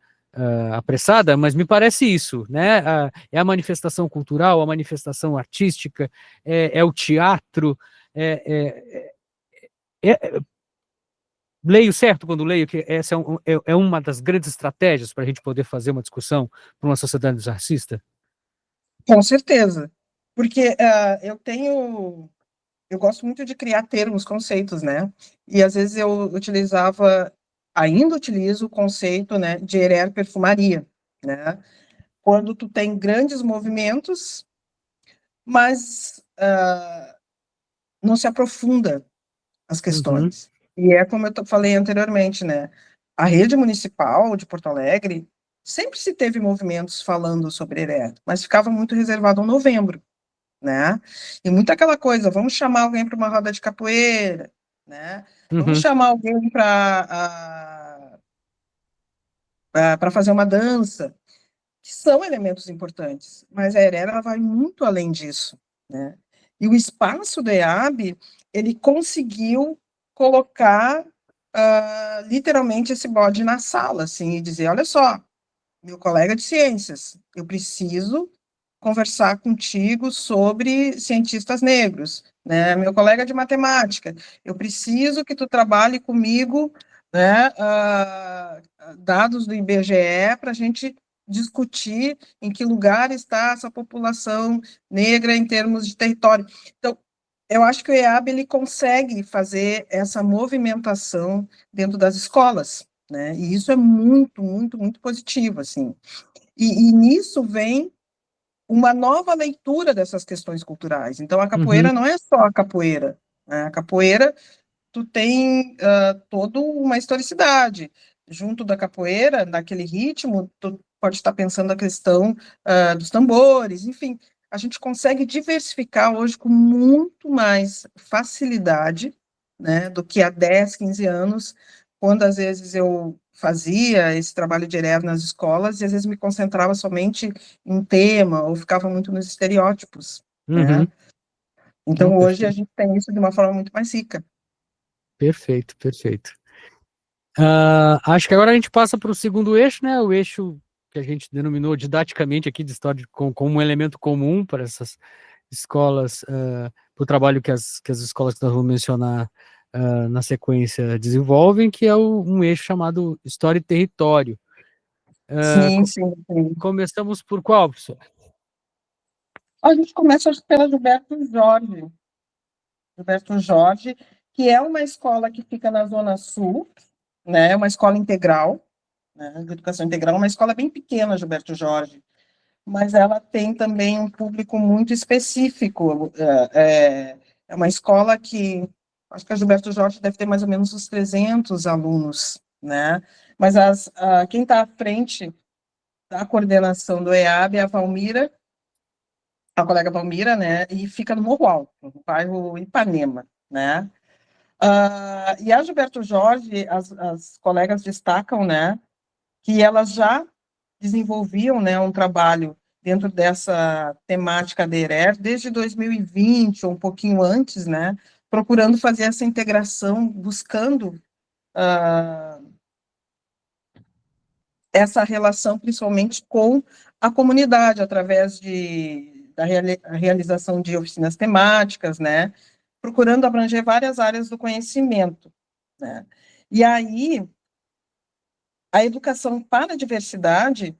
apressada, mas me parece isso, né? É a manifestação cultural, a manifestação artística, é o teatro, leio certo quando leio que essa é uma das grandes estratégias para a gente poder fazer uma discussão para uma sociedade antirracista? Com certeza. Porque eu gosto muito de criar termos, conceitos, né? E às vezes eu ainda utilizo o conceito, né, de erer perfumaria, né? Quando tu tem grandes movimentos, mas não se aprofunda as Uhum, questões. E é como eu falei anteriormente, né? A rede municipal de Porto Alegre sempre se teve movimentos falando sobre erer, mas ficava muito reservado ao novembro, né? E muito aquela coisa, vamos chamar alguém para uma roda de capoeira, né? Vamos uhum, chamar alguém para fazer uma dança, que são elementos importantes, mas a Herera ela vai muito além disso, né? E o espaço do EAB, ele conseguiu colocar literalmente esse bode na sala, assim, e dizer, olha só, meu colega de ciências, eu preciso conversar contigo sobre cientistas negros, né? Meu colega de matemática, eu preciso que tu trabalhe comigo, né, dados do IBGE para a gente discutir em que lugar está essa população negra em termos de território. Então, eu acho que o EAB ele consegue fazer essa movimentação dentro das escolas, né? E isso é muito, muito, muito positivo, assim. E nisso vem uma nova leitura dessas questões culturais. Então, a uhum, capoeira não é só a capoeira, né? A capoeira, tu tem toda uma historicidade. Junto da capoeira, daquele ritmo, tu pode estar pensando a questão dos tambores, enfim. A gente consegue diversificar hoje com muito mais facilidade, né, do que há 10, 15 anos, quando às vezes eu fazia esse trabalho de EREV nas escolas e às vezes me concentrava somente em um tema ou ficava muito nos estereótipos, né? uhum. Não, Então hoje a perfeito, gente tem isso de uma forma muito mais rica. perfeito, perfeito. Acho que agora a gente passa para o segundo eixo, né? O eixo que a gente denominou didaticamente aqui de história como um elemento comum para essas escolas, para o trabalho que as escolas que nós vamos mencionar na sequência desenvolvem, que é um eixo chamado História e Território. Sim, sim, sim. Começamos por qual, professor? A gente começa acho, pela Gilberto Jorge, que é uma escola que fica na Zona Sul, né? Uma escola integral, né? De educação integral, uma escola bem pequena, Gilberto Jorge, mas ela tem também um público muito específico. É uma escola que, acho que a Gilberto Jorge deve ter mais ou menos uns 300 alunos, né? Mas quem está à frente da coordenação do EAB é a colega Valmira, né? E fica no Morro Alto, no bairro Ipanema, né? E a Gilberto Jorge, as colegas destacam, né? Que elas já desenvolviam, né, um trabalho dentro dessa temática da ERER desde 2020, ou um pouquinho antes, né, procurando fazer essa integração, buscando essa relação, principalmente com a comunidade, através da realização de oficinas temáticas, né, procurando abranger várias áreas do conhecimento, né. E aí, a educação para a diversidade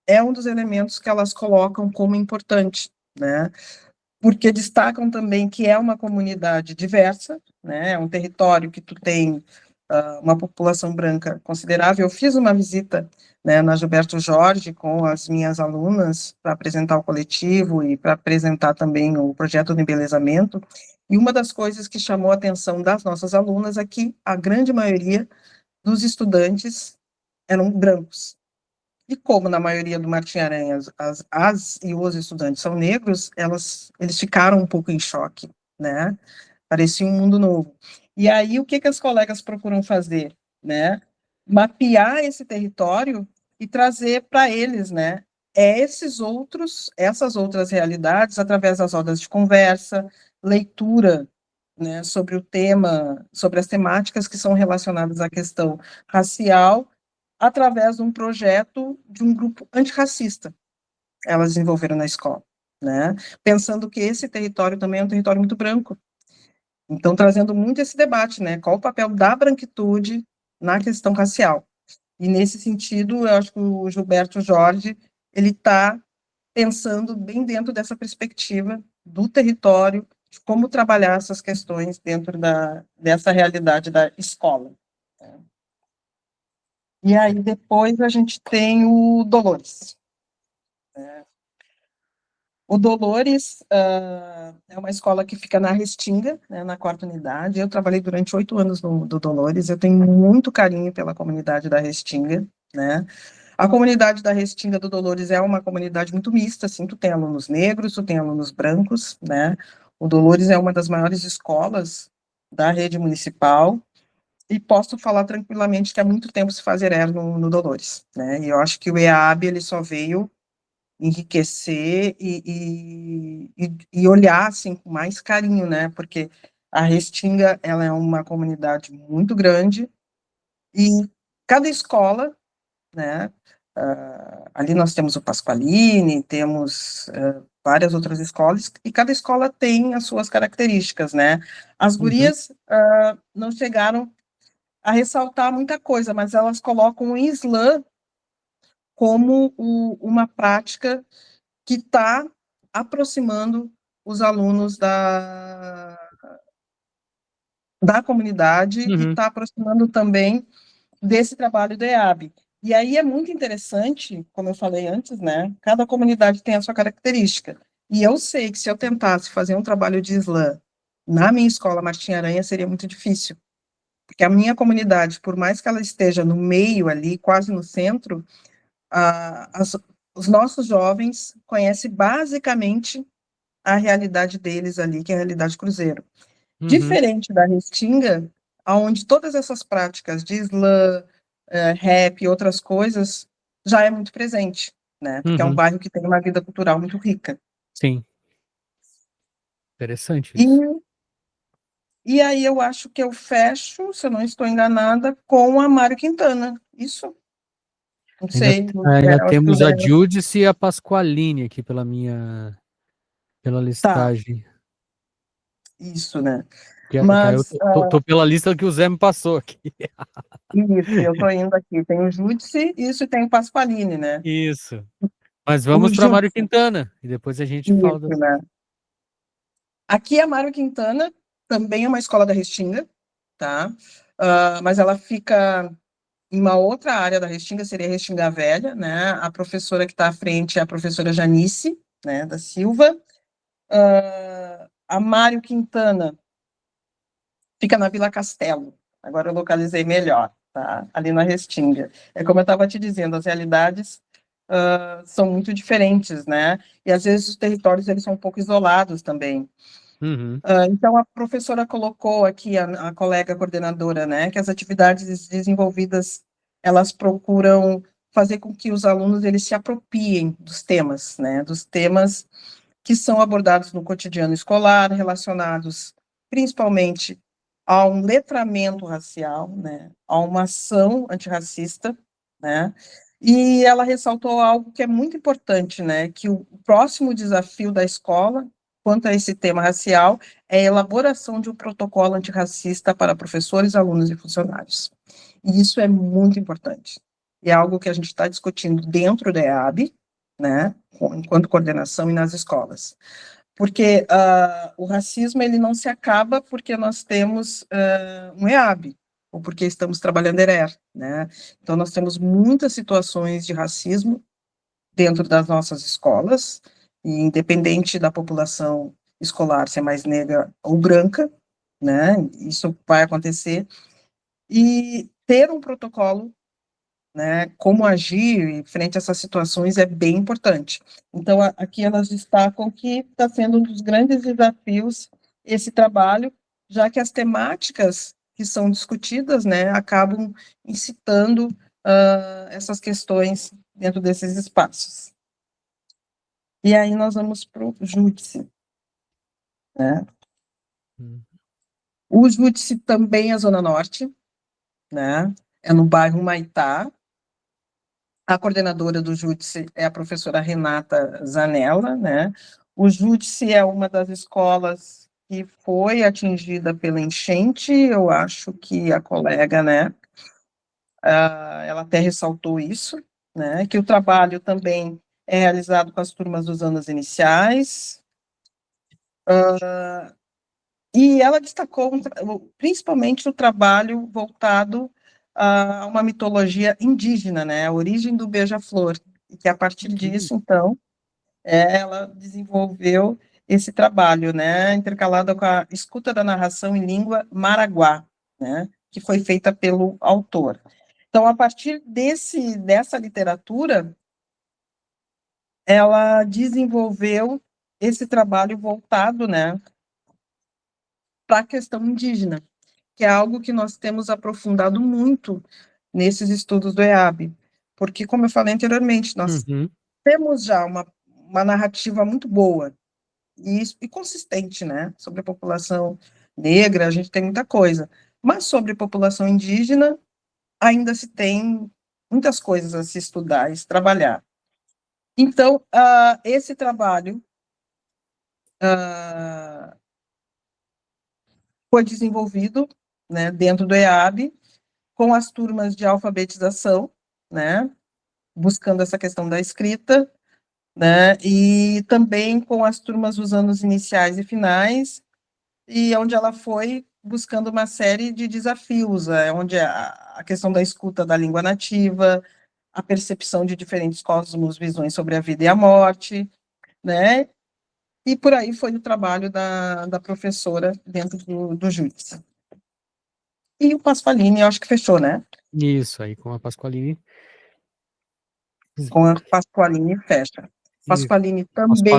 é um dos elementos que elas colocam como importante, né? Porque destacam também que é uma comunidade diversa, né? É um território que tu tem uma população branca considerável. Eu fiz uma visita, né, na Gilberto Jorge com as minhas alunas para apresentar o coletivo e para apresentar também o projeto de embelezamento, E uma das coisas que chamou a atenção das nossas alunas é que a grande maioria dos estudantes eram brancos. E como na maioria do Martim Aranha as e os estudantes são negros, eles ficaram um pouco em choque, né? Parecia um mundo novo. E aí, o que as colegas procuram fazer, né? Mapear esse território e trazer para eles, né? Essas outras realidades, através das rodas de conversa, leitura, né, sobre o tema, sobre as temáticas que são relacionadas à questão racial, através de um projeto de um grupo antirracista. Elas desenvolveram na escola, né? Pensando que esse território também é um território muito branco. Então, trazendo muito esse debate, né? Qual o papel da branquitude na questão racial? E, nesse sentido, eu acho que o Gilberto Jorge, ele está pensando bem dentro dessa perspectiva do território, de como trabalhar essas questões dentro dessa realidade da escola. E aí, depois, a gente tem o Dolores. O Dolores é uma escola que fica na Restinga, né, na 4ª unidade. Eu trabalhei durante 8 anos do Dolores, eu tenho muito carinho pela comunidade da Restinga, né. A comunidade da Restinga do Dolores é uma comunidade muito mista, assim, tu tem alunos negros, tu tem alunos brancos, né. O Dolores é uma das maiores escolas da rede municipal, e posso falar tranquilamente que há muito tempo se faz ERER no Dolores, né, e eu acho que o EAB, ele só veio enriquecer e olhar, assim, com mais carinho, né, porque a Restinga, ela é uma comunidade muito grande, e cada escola, né, ali nós temos o Pasqualini, temos várias outras escolas, e cada escola tem as suas características, né. As gurias não chegaram a ressaltar muita coisa, mas elas colocam o Islã como uma prática que está aproximando os alunos da comunidade e está aproximando também desse trabalho do EAB. E aí é muito interessante, como eu falei antes, né? Cada comunidade tem a sua característica. E eu sei que se eu tentasse fazer um trabalho de Islã na minha escola Martim Aranha, seria muito difícil. Porque a minha comunidade, por mais que ela esteja no meio ali, quase no centro, os nossos jovens conhecem basicamente a realidade deles ali, que é a realidade cruzeiro. Diferente da Restinga, onde todas essas práticas de slam, rap e outras coisas, já é muito presente, né? Porque é um bairro que tem uma vida cultural muito rica. Sim. Interessante isso. E aí eu acho que eu fecho, se eu não estou enganada, com a Mário Quintana. Isso? Não sei. Ainda Eu acho que temos não a é. Júdice e a Pasqualini aqui pela Tá, listagem. isso, né? Que aí eu Mas, tô pela lista que o Zé me passou aqui. isso, eu estou indo aqui. Tem o Júdice, isso, e tem o Pasqualini, né? Isso. Mas O vamos para Mário Júdice, Quintana, e depois a gente fala isso, né? Aqui a Mário Quintana também é uma escola da Restinga, tá? Mas ela fica em uma outra área da Restinga, seria a Restinga Velha, né? A professora que está à frente é a professora Janice, né, da Silva. A Mário Quintana fica na Vila Castelo, agora eu localizei melhor, tá? Ali na Restinga. É como eu estava te dizendo, as realidades são muito diferentes, né? E às vezes os territórios eles são um pouco isolados também. Então, a professora colocou aqui, a colega coordenadora, né, que as atividades desenvolvidas, elas procuram fazer com que os alunos, eles se apropriem dos temas, né, dos temas que são abordados no cotidiano escolar, relacionados principalmente a um letramento racial, né, a uma ação antirracista, né, e ela ressaltou algo que é muito importante, né, que o próximo desafio da escola, quanto a esse tema racial, é a elaboração de um protocolo antirracista para professores, alunos e funcionários. E isso é muito importante. E é algo que a gente está discutindo dentro da EAB, né, enquanto coordenação e nas escolas. Porque o racismo ele não se acaba porque nós temos um EAB, ou porque estamos trabalhando ERER, né? Então, nós temos muitas situações de racismo dentro das nossas escolas, e independente da população escolar ser mais negra ou branca, né? Isso vai acontecer. E ter um protocolo, né, como agir frente a essas situações é bem importante. Então, aqui elas destacam que está sendo um dos grandes desafios esse trabalho, já que as temáticas que são discutidas, né, acabam incitando essas questões dentro desses espaços. E aí nós vamos para o Júdice, né? O Júdice também é Zona Norte, né? É no bairro Humaitá. A coordenadora do Júdice é a professora Renata Zanella, né? O Júdice é uma das escolas que foi atingida pela enchente, eu acho que a colega, né? Ela até ressaltou isso, né? Que o trabalho também é realizado com as turmas dos anos iniciais. E ela destacou principalmente o trabalho voltado a uma mitologia indígena, né? A origem do beija-flor, e que a partir disso, então, ela desenvolveu esse trabalho, né? Intercalado com a escuta da narração em língua maraguá, né? Que foi feita pelo autor. Então, a partir dessa literatura, ela desenvolveu esse trabalho voltado, né, para a questão indígena, que é algo que nós temos aprofundado muito nesses estudos do EAB, porque, como eu falei anteriormente, nós temos já uma narrativa muito boa e consistente, né, sobre a população negra, a gente tem muita coisa, mas sobre a população indígena, ainda se tem muitas coisas a se estudar e se trabalhar. Então, esse trabalho foi desenvolvido, né, dentro do EAB, com as turmas de alfabetização, né, buscando essa questão da escrita, né, e também com as turmas dos anos iniciais e finais, e onde ela foi buscando uma série de desafios, onde a questão da escuta da língua nativa, a percepção de diferentes cosmos, visões sobre a vida e a morte, né, e por aí foi o trabalho da professora dentro do Júdice. E o Pasqualini, eu acho que fechou, né? Isso, aí com a Pasqualini. Com a Pasqualini fecha. Pasqualini também,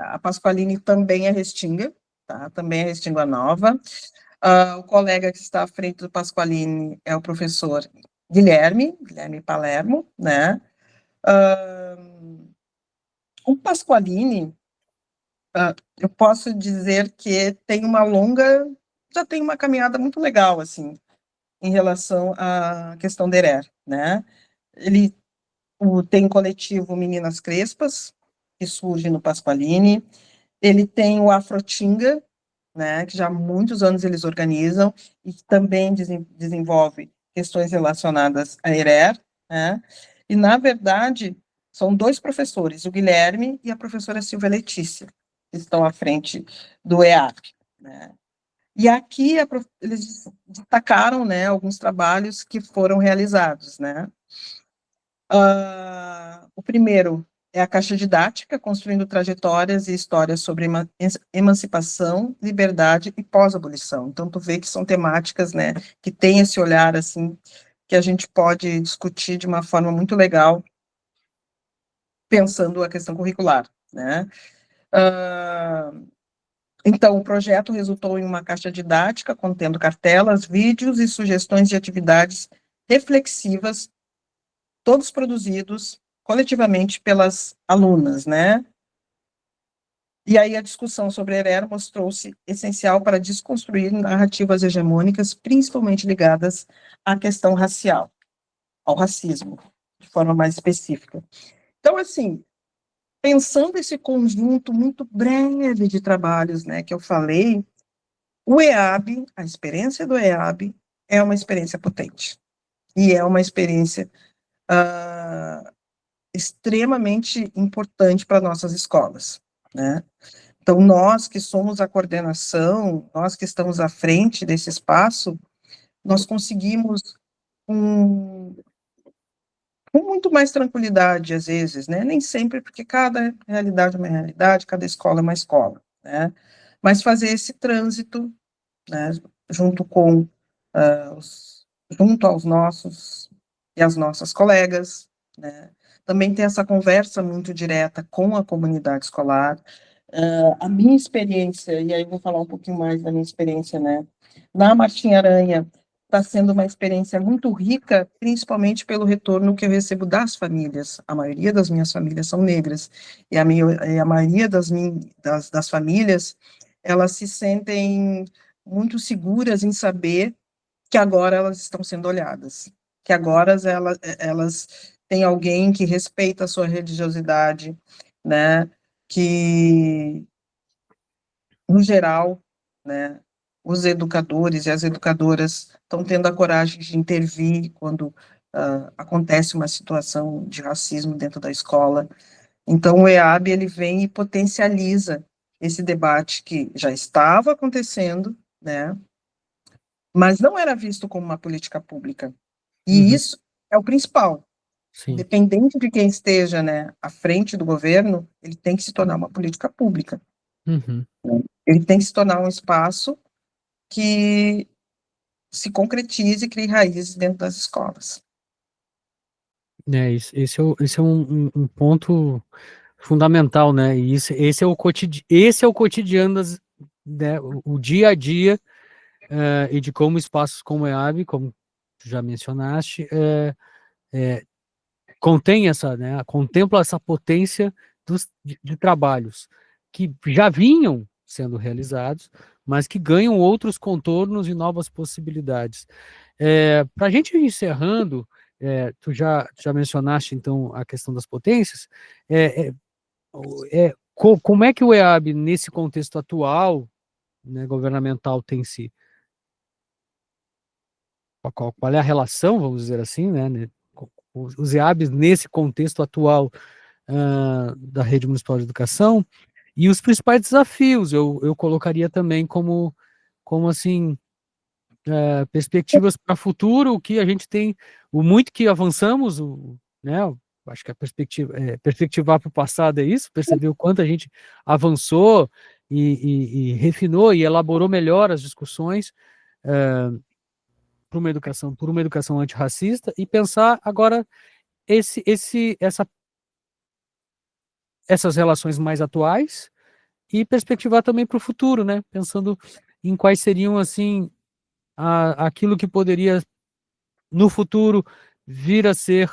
a Pasqualini também é Restinga, tá? Também é Restinga Nova. O colega que está à frente do Pasqualini é o professor Guilherme Palermo, né? O Pasqualini, eu posso dizer que tem já tem uma caminhada muito legal, assim, em relação à questão da ERER, né? Ele tem o coletivo Meninas Crespas, que surge no Pasqualini, ele tem o Afrotinga, né, que já há muitos anos eles organizam, e que também desenvolve questões relacionadas à ERER, né, e, na verdade, são dois professores, o Guilherme e a professora Silvia Letícia, que estão à frente do EAP, né. E aqui eles destacaram, né, alguns trabalhos que foram realizados, né. O primeiro é a caixa didática, construindo trajetórias e histórias sobre emancipação, liberdade e pós-abolição. Então, tu vê que são temáticas, né, que tem esse olhar, assim, que a gente pode discutir de uma forma muito legal, pensando a questão curricular, né. Então, o projeto resultou em uma caixa didática contendo cartelas, vídeos e sugestões de atividades reflexivas, todos produzidos coletivamente pelas alunas, né? E aí a discussão sobre a ERER mostrou-se essencial para desconstruir narrativas hegemônicas, principalmente ligadas à questão racial, ao racismo, de forma mais específica. Então, assim, pensando esse conjunto muito breve de trabalhos, né, que eu falei, o EAB, a experiência do EAB é uma experiência potente. E é uma experiência extremamente importante para nossas escolas, né? Então, nós que somos a coordenação, nós que estamos à frente desse espaço, nós conseguimos com muito mais tranquilidade, às vezes, né? Nem sempre, porque cada realidade é uma realidade, cada escola é uma escola, né? Mas fazer esse trânsito, né, junto com, junto aos nossos e às nossas colegas, né? Também ter essa conversa muito direta com a comunidade escolar. A minha experiência, e aí eu vou falar um pouquinho mais da minha experiência, né? Na Martim Aranha, está sendo uma experiência muito rica, principalmente pelo retorno que eu recebo das famílias. A maioria das minhas famílias são negras, e a maioria das famílias, elas se sentem muito seguras em saber que agora elas estão sendo olhadas, que agora elas têm alguém que respeita a sua religiosidade, né, que, no geral, né, os educadores e as educadoras estão tendo a coragem de intervir quando acontece uma situação de racismo dentro da escola. Então, o EAB, ele vem e potencializa esse debate que já estava acontecendo, né, mas não era visto como uma política pública. E isso é o principal. Sim. Independente de quem esteja, né, à frente do governo, ele tem que se tornar uma política pública. Ele tem que se tornar um espaço que se concretize e crie raízes dentro das escolas. Esse é um ponto fundamental, né? E esse é o cotidiano né, o dia a dia, e de como espaços como a EAB, como tu já mencionaste, contém né, contempla essa potência de trabalhos que já vinham sendo realizados, mas que ganham outros contornos e novas possibilidades. Para a gente ir encerrando, tu já mencionaste, então, a questão das potências, como é que o EAB, nesse contexto atual, né, governamental, tem se... Qual é a relação, vamos dizer assim, né, os EABs nesse contexto atual da Rede Municipal de Educação, e os principais desafios, eu colocaria também como assim, perspectivas para o futuro, o que a gente tem, o muito que avançamos, né, acho que a perspectivar para o passado é isso, perceber o quanto a gente avançou e refinou e elaborou melhor as discussões por uma educação antirracista, e pensar agora essas relações mais atuais e perspectivar também para o futuro, né? Pensando em quais seriam, assim, aquilo que poderia, no futuro, vir a ser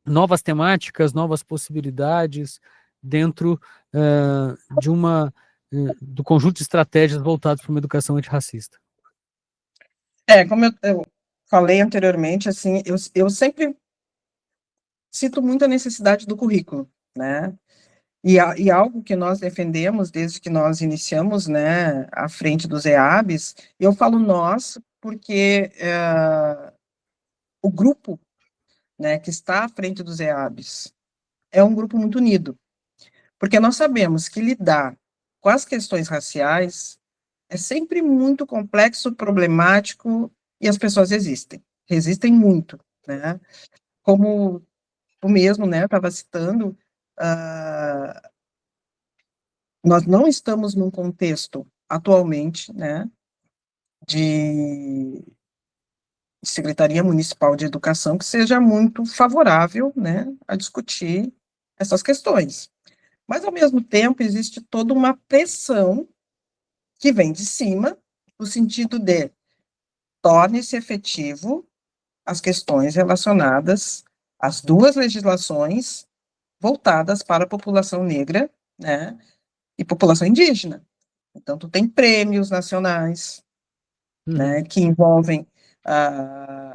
novas temáticas, novas possibilidades dentro do conjunto de estratégias voltadas para uma educação antirracista. Como eu falei anteriormente, assim, eu sempre cito muito a necessidade do currículo, né? E algo que nós defendemos desde que nós iniciamos, né, à frente dos EABs, eu falo nós porque o grupo, né, que está à frente dos EABs é um grupo muito unido, porque nós sabemos que lidar com as questões raciais é sempre muito complexo, problemático, e as pessoas resistem muito, né? Como tu mesmo, né, estava citando, nós não estamos num contexto, atualmente, né, de Secretaria Municipal de Educação que seja muito favorável, né, a discutir essas questões. Mas, ao mesmo tempo, existe toda uma pressão que vem de cima, no sentido de torne-se efetivo as questões relacionadas às duas legislações voltadas para a população negra, né, e população indígena. Então, tu tem prêmios nacionais, né, que envolvem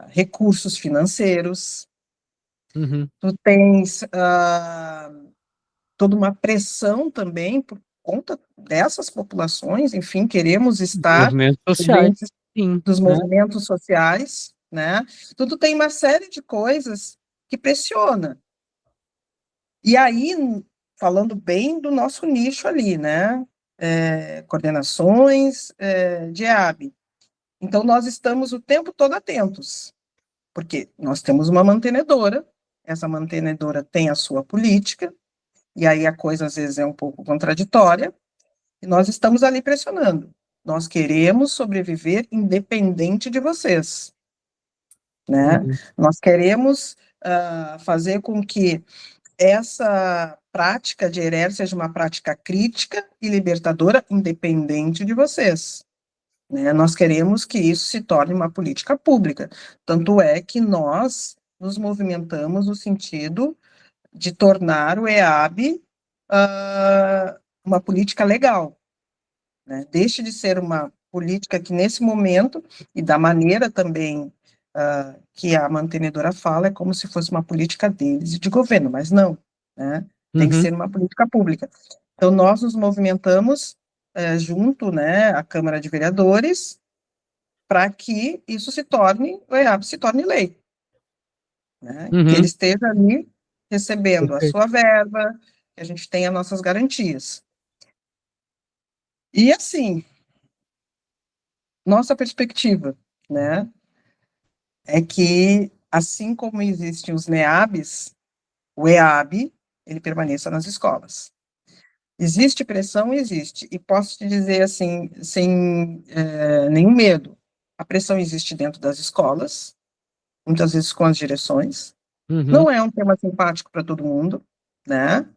recursos financeiros, tu tens toda uma pressão também por conta dessas populações, enfim, queremos estar Movimentos sociais, dos né? movimentos sociais, né? Tudo tem uma série de coisas que pressiona. E aí, falando bem do nosso nicho ali, né? Coordenações de EAB. Então, nós estamos o tempo todo atentos. Porque nós temos uma mantenedora, essa mantenedora tem a sua política, e aí a coisa às vezes é um pouco contraditória, e nós estamos ali pressionando. Nós queremos sobreviver independente de vocês, né? Nós queremos fazer com que essa prática de ERER seja uma prática crítica e libertadora, independente de vocês. Né? Nós queremos que isso se torne uma política pública. Tanto é que nós nos movimentamos no sentido de tornar o EAB uma política legal. Né? Deixe de ser uma política que, nesse momento, e da maneira também que a mantenedora fala, é como se fosse uma política deles e de governo, mas não. Né? Tem que ser uma política pública. Então, nós nos movimentamos junto, né, à Câmara de Vereadores, para que isso se torne, o EAB se torne lei. Né? Que ele esteja ali recebendo a sua verba, que a gente tenha nossas garantias. E, assim, nossa perspectiva, né, é que, assim como existem os NEABs, o EAB, ele permaneça nas escolas. Existe pressão? Existe. E posso te dizer, assim, sem nenhum medo, a pressão existe dentro das escolas, muitas vezes com as direções. Não é um tema simpático para todo mundo, né?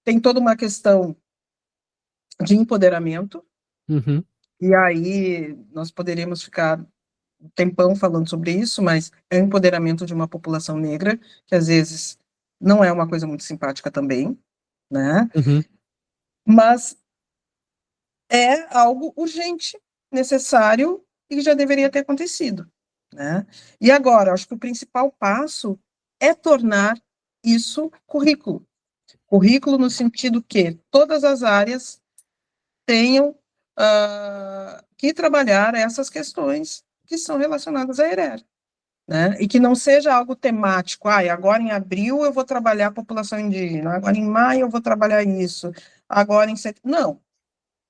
Tem toda uma questão de empoderamento, e aí nós poderíamos ficar um tempão falando sobre isso, mas é o empoderamento de uma população negra, que às vezes não é uma coisa muito simpática também, né? Mas é algo urgente, necessário, e que já deveria ter acontecido, né? E agora, acho que o principal passo é tornar isso currículo. Currículo no sentido que todas as áreas tenham que trabalhar essas questões que são relacionadas à ERER, né? E que não seja algo temático, agora em abril eu vou trabalhar a população indígena, agora em maio eu vou trabalhar isso, agora em setembro. Não.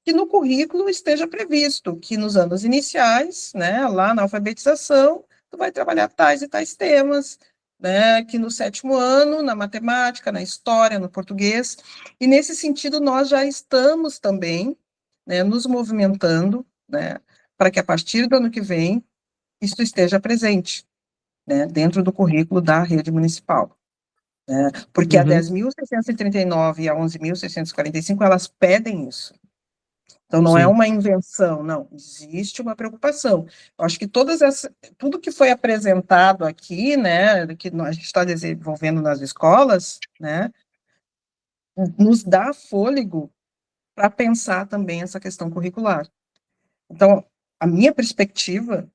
Que no currículo esteja previsto que nos anos iniciais, né, lá na alfabetização, tu vai trabalhar tais e tais temas, né, que no 7º ano, na matemática, na história, no português, e nesse sentido nós já estamos também, né, nos movimentando, né, para que a partir do ano que vem isso esteja presente, né, dentro do currículo da rede municipal. Né, porque a 10.639 e a 11.645, elas pedem isso. Então, não é uma invenção, não, existe uma preocupação. Eu acho que tudo que foi apresentado aqui, né, que a gente está desenvolvendo nas escolas, né, nos dá fôlego para pensar também essa questão curricular. Então, a minha perspectiva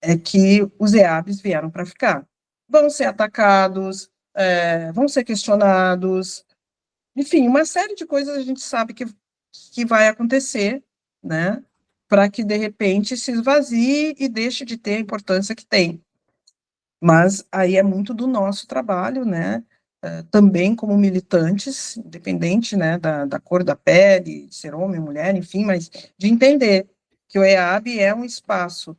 é que os EABs vieram para ficar. Vão ser atacados, vão ser questionados, enfim, uma série de coisas a gente sabe que vai acontecer, né, para que, de repente, se esvazie e deixe de ter a importância que tem. Mas aí é muito do nosso trabalho, né, também como militantes, independente, né, da cor da pele, de ser homem, mulher, enfim, mas de entender que o EAB é um espaço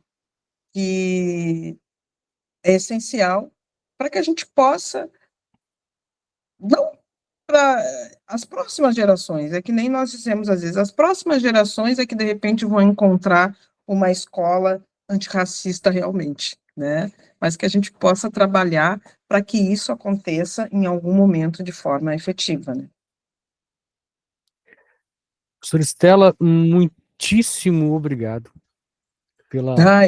que é essencial para que a gente possa, não para as próximas gerações, é que nem nós dizemos às vezes, as próximas gerações é que de repente vão encontrar uma escola antirracista realmente, né? Mas que a gente possa trabalhar para que isso aconteça em algum momento de forma efetiva, né? Professora Estela, muitíssimo obrigado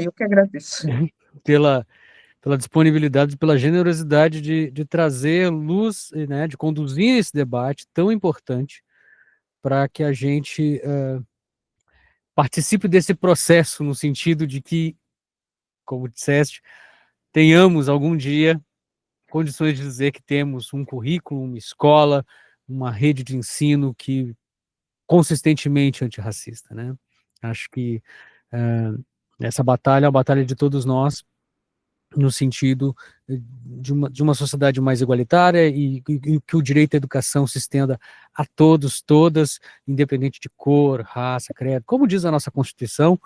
Eu que agradeço. pela disponibilidade, pela generosidade de trazer luz, né, de conduzir esse debate tão importante para que a gente participe desse processo, no sentido de que, como disseste, tenhamos algum dia condições de dizer que temos um currículo, uma escola, uma rede de ensino que consistentemente antirracista, né? Acho que essa batalha é a batalha de todos nós, no sentido de uma sociedade mais igualitária e que o direito à educação se estenda a todos, todas, independente de cor, raça, credo. Como diz a nossa Constituição,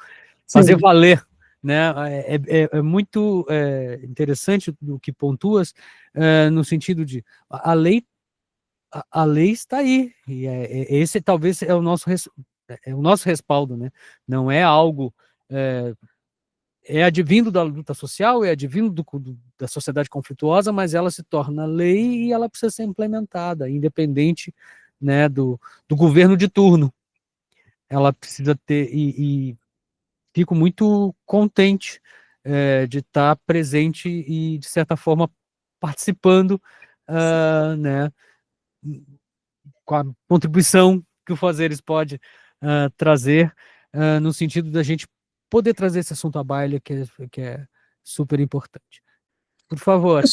fazer valer né? É muito interessante o que pontuas, no sentido de a lei está aí, e esse talvez é o nosso respaldo, né? Não é algo advindo da luta social, é advindo da sociedade conflituosa, mas ela se torna lei e ela precisa ser implementada, independente, né, do governo de turno. Ela precisa ter, e fico muito contente de estar presente e, de certa forma, participando, né, com a contribuição que o Fazeres pode trazer, no sentido da gente poder trazer esse assunto à baila, que é super importante. Por favor. Eu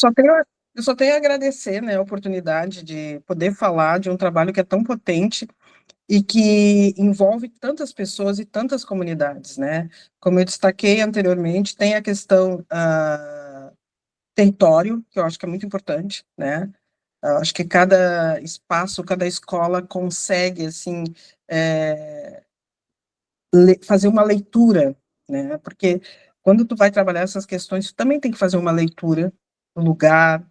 só tenho a agradecer, né, a oportunidade de poder falar de um trabalho que é tão potente e que envolve tantas pessoas e tantas comunidades, né? Como eu destaquei anteriormente, tem a questão território, que eu acho que é muito importante, né? Eu acho que cada espaço, cada escola consegue, assim, fazer uma leitura, né? Porque quando tu vai trabalhar essas questões, tu também tem que fazer uma leitura do lugar,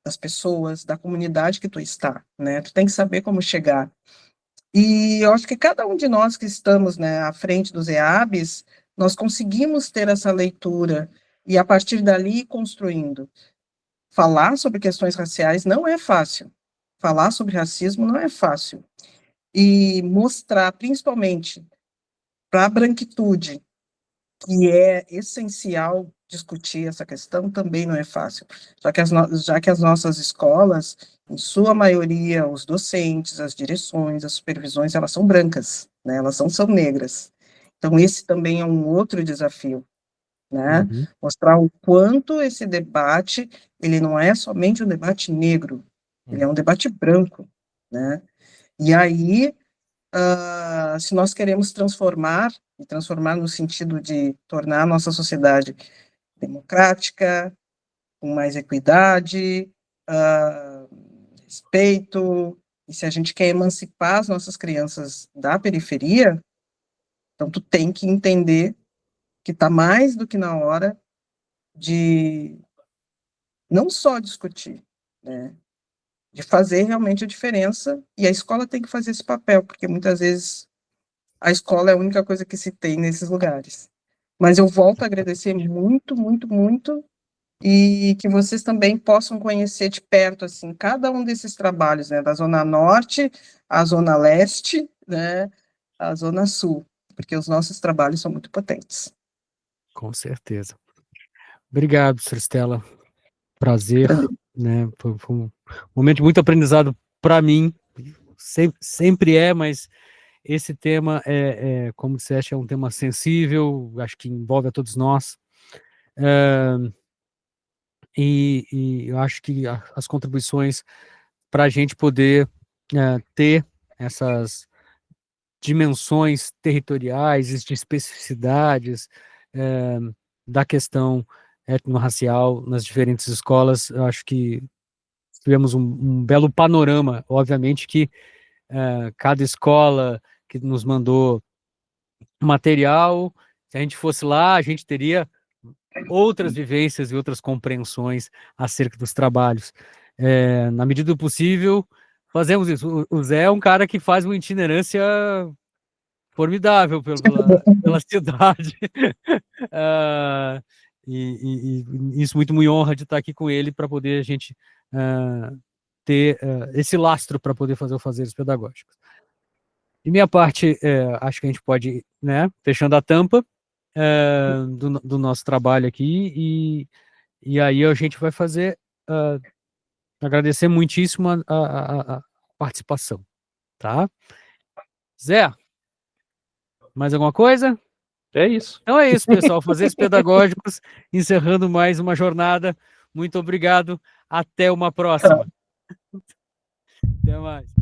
das pessoas, da comunidade que tu está, né? Tu tem que saber como chegar. E eu acho que cada um de nós que estamos, né, à frente dos EABs, nós conseguimos ter essa leitura e, a partir dali, ir construindo. Falar sobre questões raciais não é fácil. Falar sobre racismo não é fácil. E mostrar, principalmente, para a branquitude, que é essencial discutir essa questão, também não é fácil. Já que as nossas escolas, em sua maioria, os docentes, as direções, as supervisões, elas são brancas, né? Elas são negras. Então, esse também é um outro desafio, né? Uhum. Mostrar o quanto esse debate, ele não é somente um debate negro, ele é um debate branco, né? E aí, se nós queremos transformar, e transformar no sentido de tornar a nossa sociedade democrática, com mais equidade, respeito, e se a gente quer emancipar as nossas crianças da periferia, então tu tem que entender que está mais do que na hora de não só discutir, né, de fazer realmente a diferença, e a escola tem que fazer esse papel, porque muitas vezes a escola é a única coisa que se tem nesses lugares. Mas eu volto a agradecer muito, muito, muito, e que vocês também possam conhecer de perto, assim, cada um desses trabalhos, né, da Zona Norte, a Zona Leste, né, a Zona Sul, porque os nossos trabalhos são muito potentes. Com certeza. Obrigado, Sra. Estela. Prazer, né? Foi um momento de muito aprendizado para mim. Sempre mas esse tema como disseste, é um tema sensível, acho que envolve a todos nós. E eu acho que as contribuições para a gente poder ter essas dimensões territoriais, de especificidades da questão étnico-racial nas diferentes escolas, eu acho que tivemos um belo panorama. Obviamente que cada escola que nos mandou material, se a gente fosse lá, a gente teria outras vivências e outras compreensões acerca dos trabalhos. Na medida do possível, fazemos isso. O Zé é um cara que faz uma itinerância formidável pela cidade. E isso muito me honra de estar aqui com ele para poder a gente ter esse lastro para poder fazer os fazeres pedagógicos. De minha parte, acho que a gente pode ir, né, fechando a tampa do nosso trabalho aqui, e aí a gente vai fazer, agradecer muitíssimo a participação, tá? Zé, mais alguma coisa? É isso. Então é isso, pessoal, fazeres pedagógicos, encerrando mais uma jornada. Muito obrigado, até uma próxima. Até mais.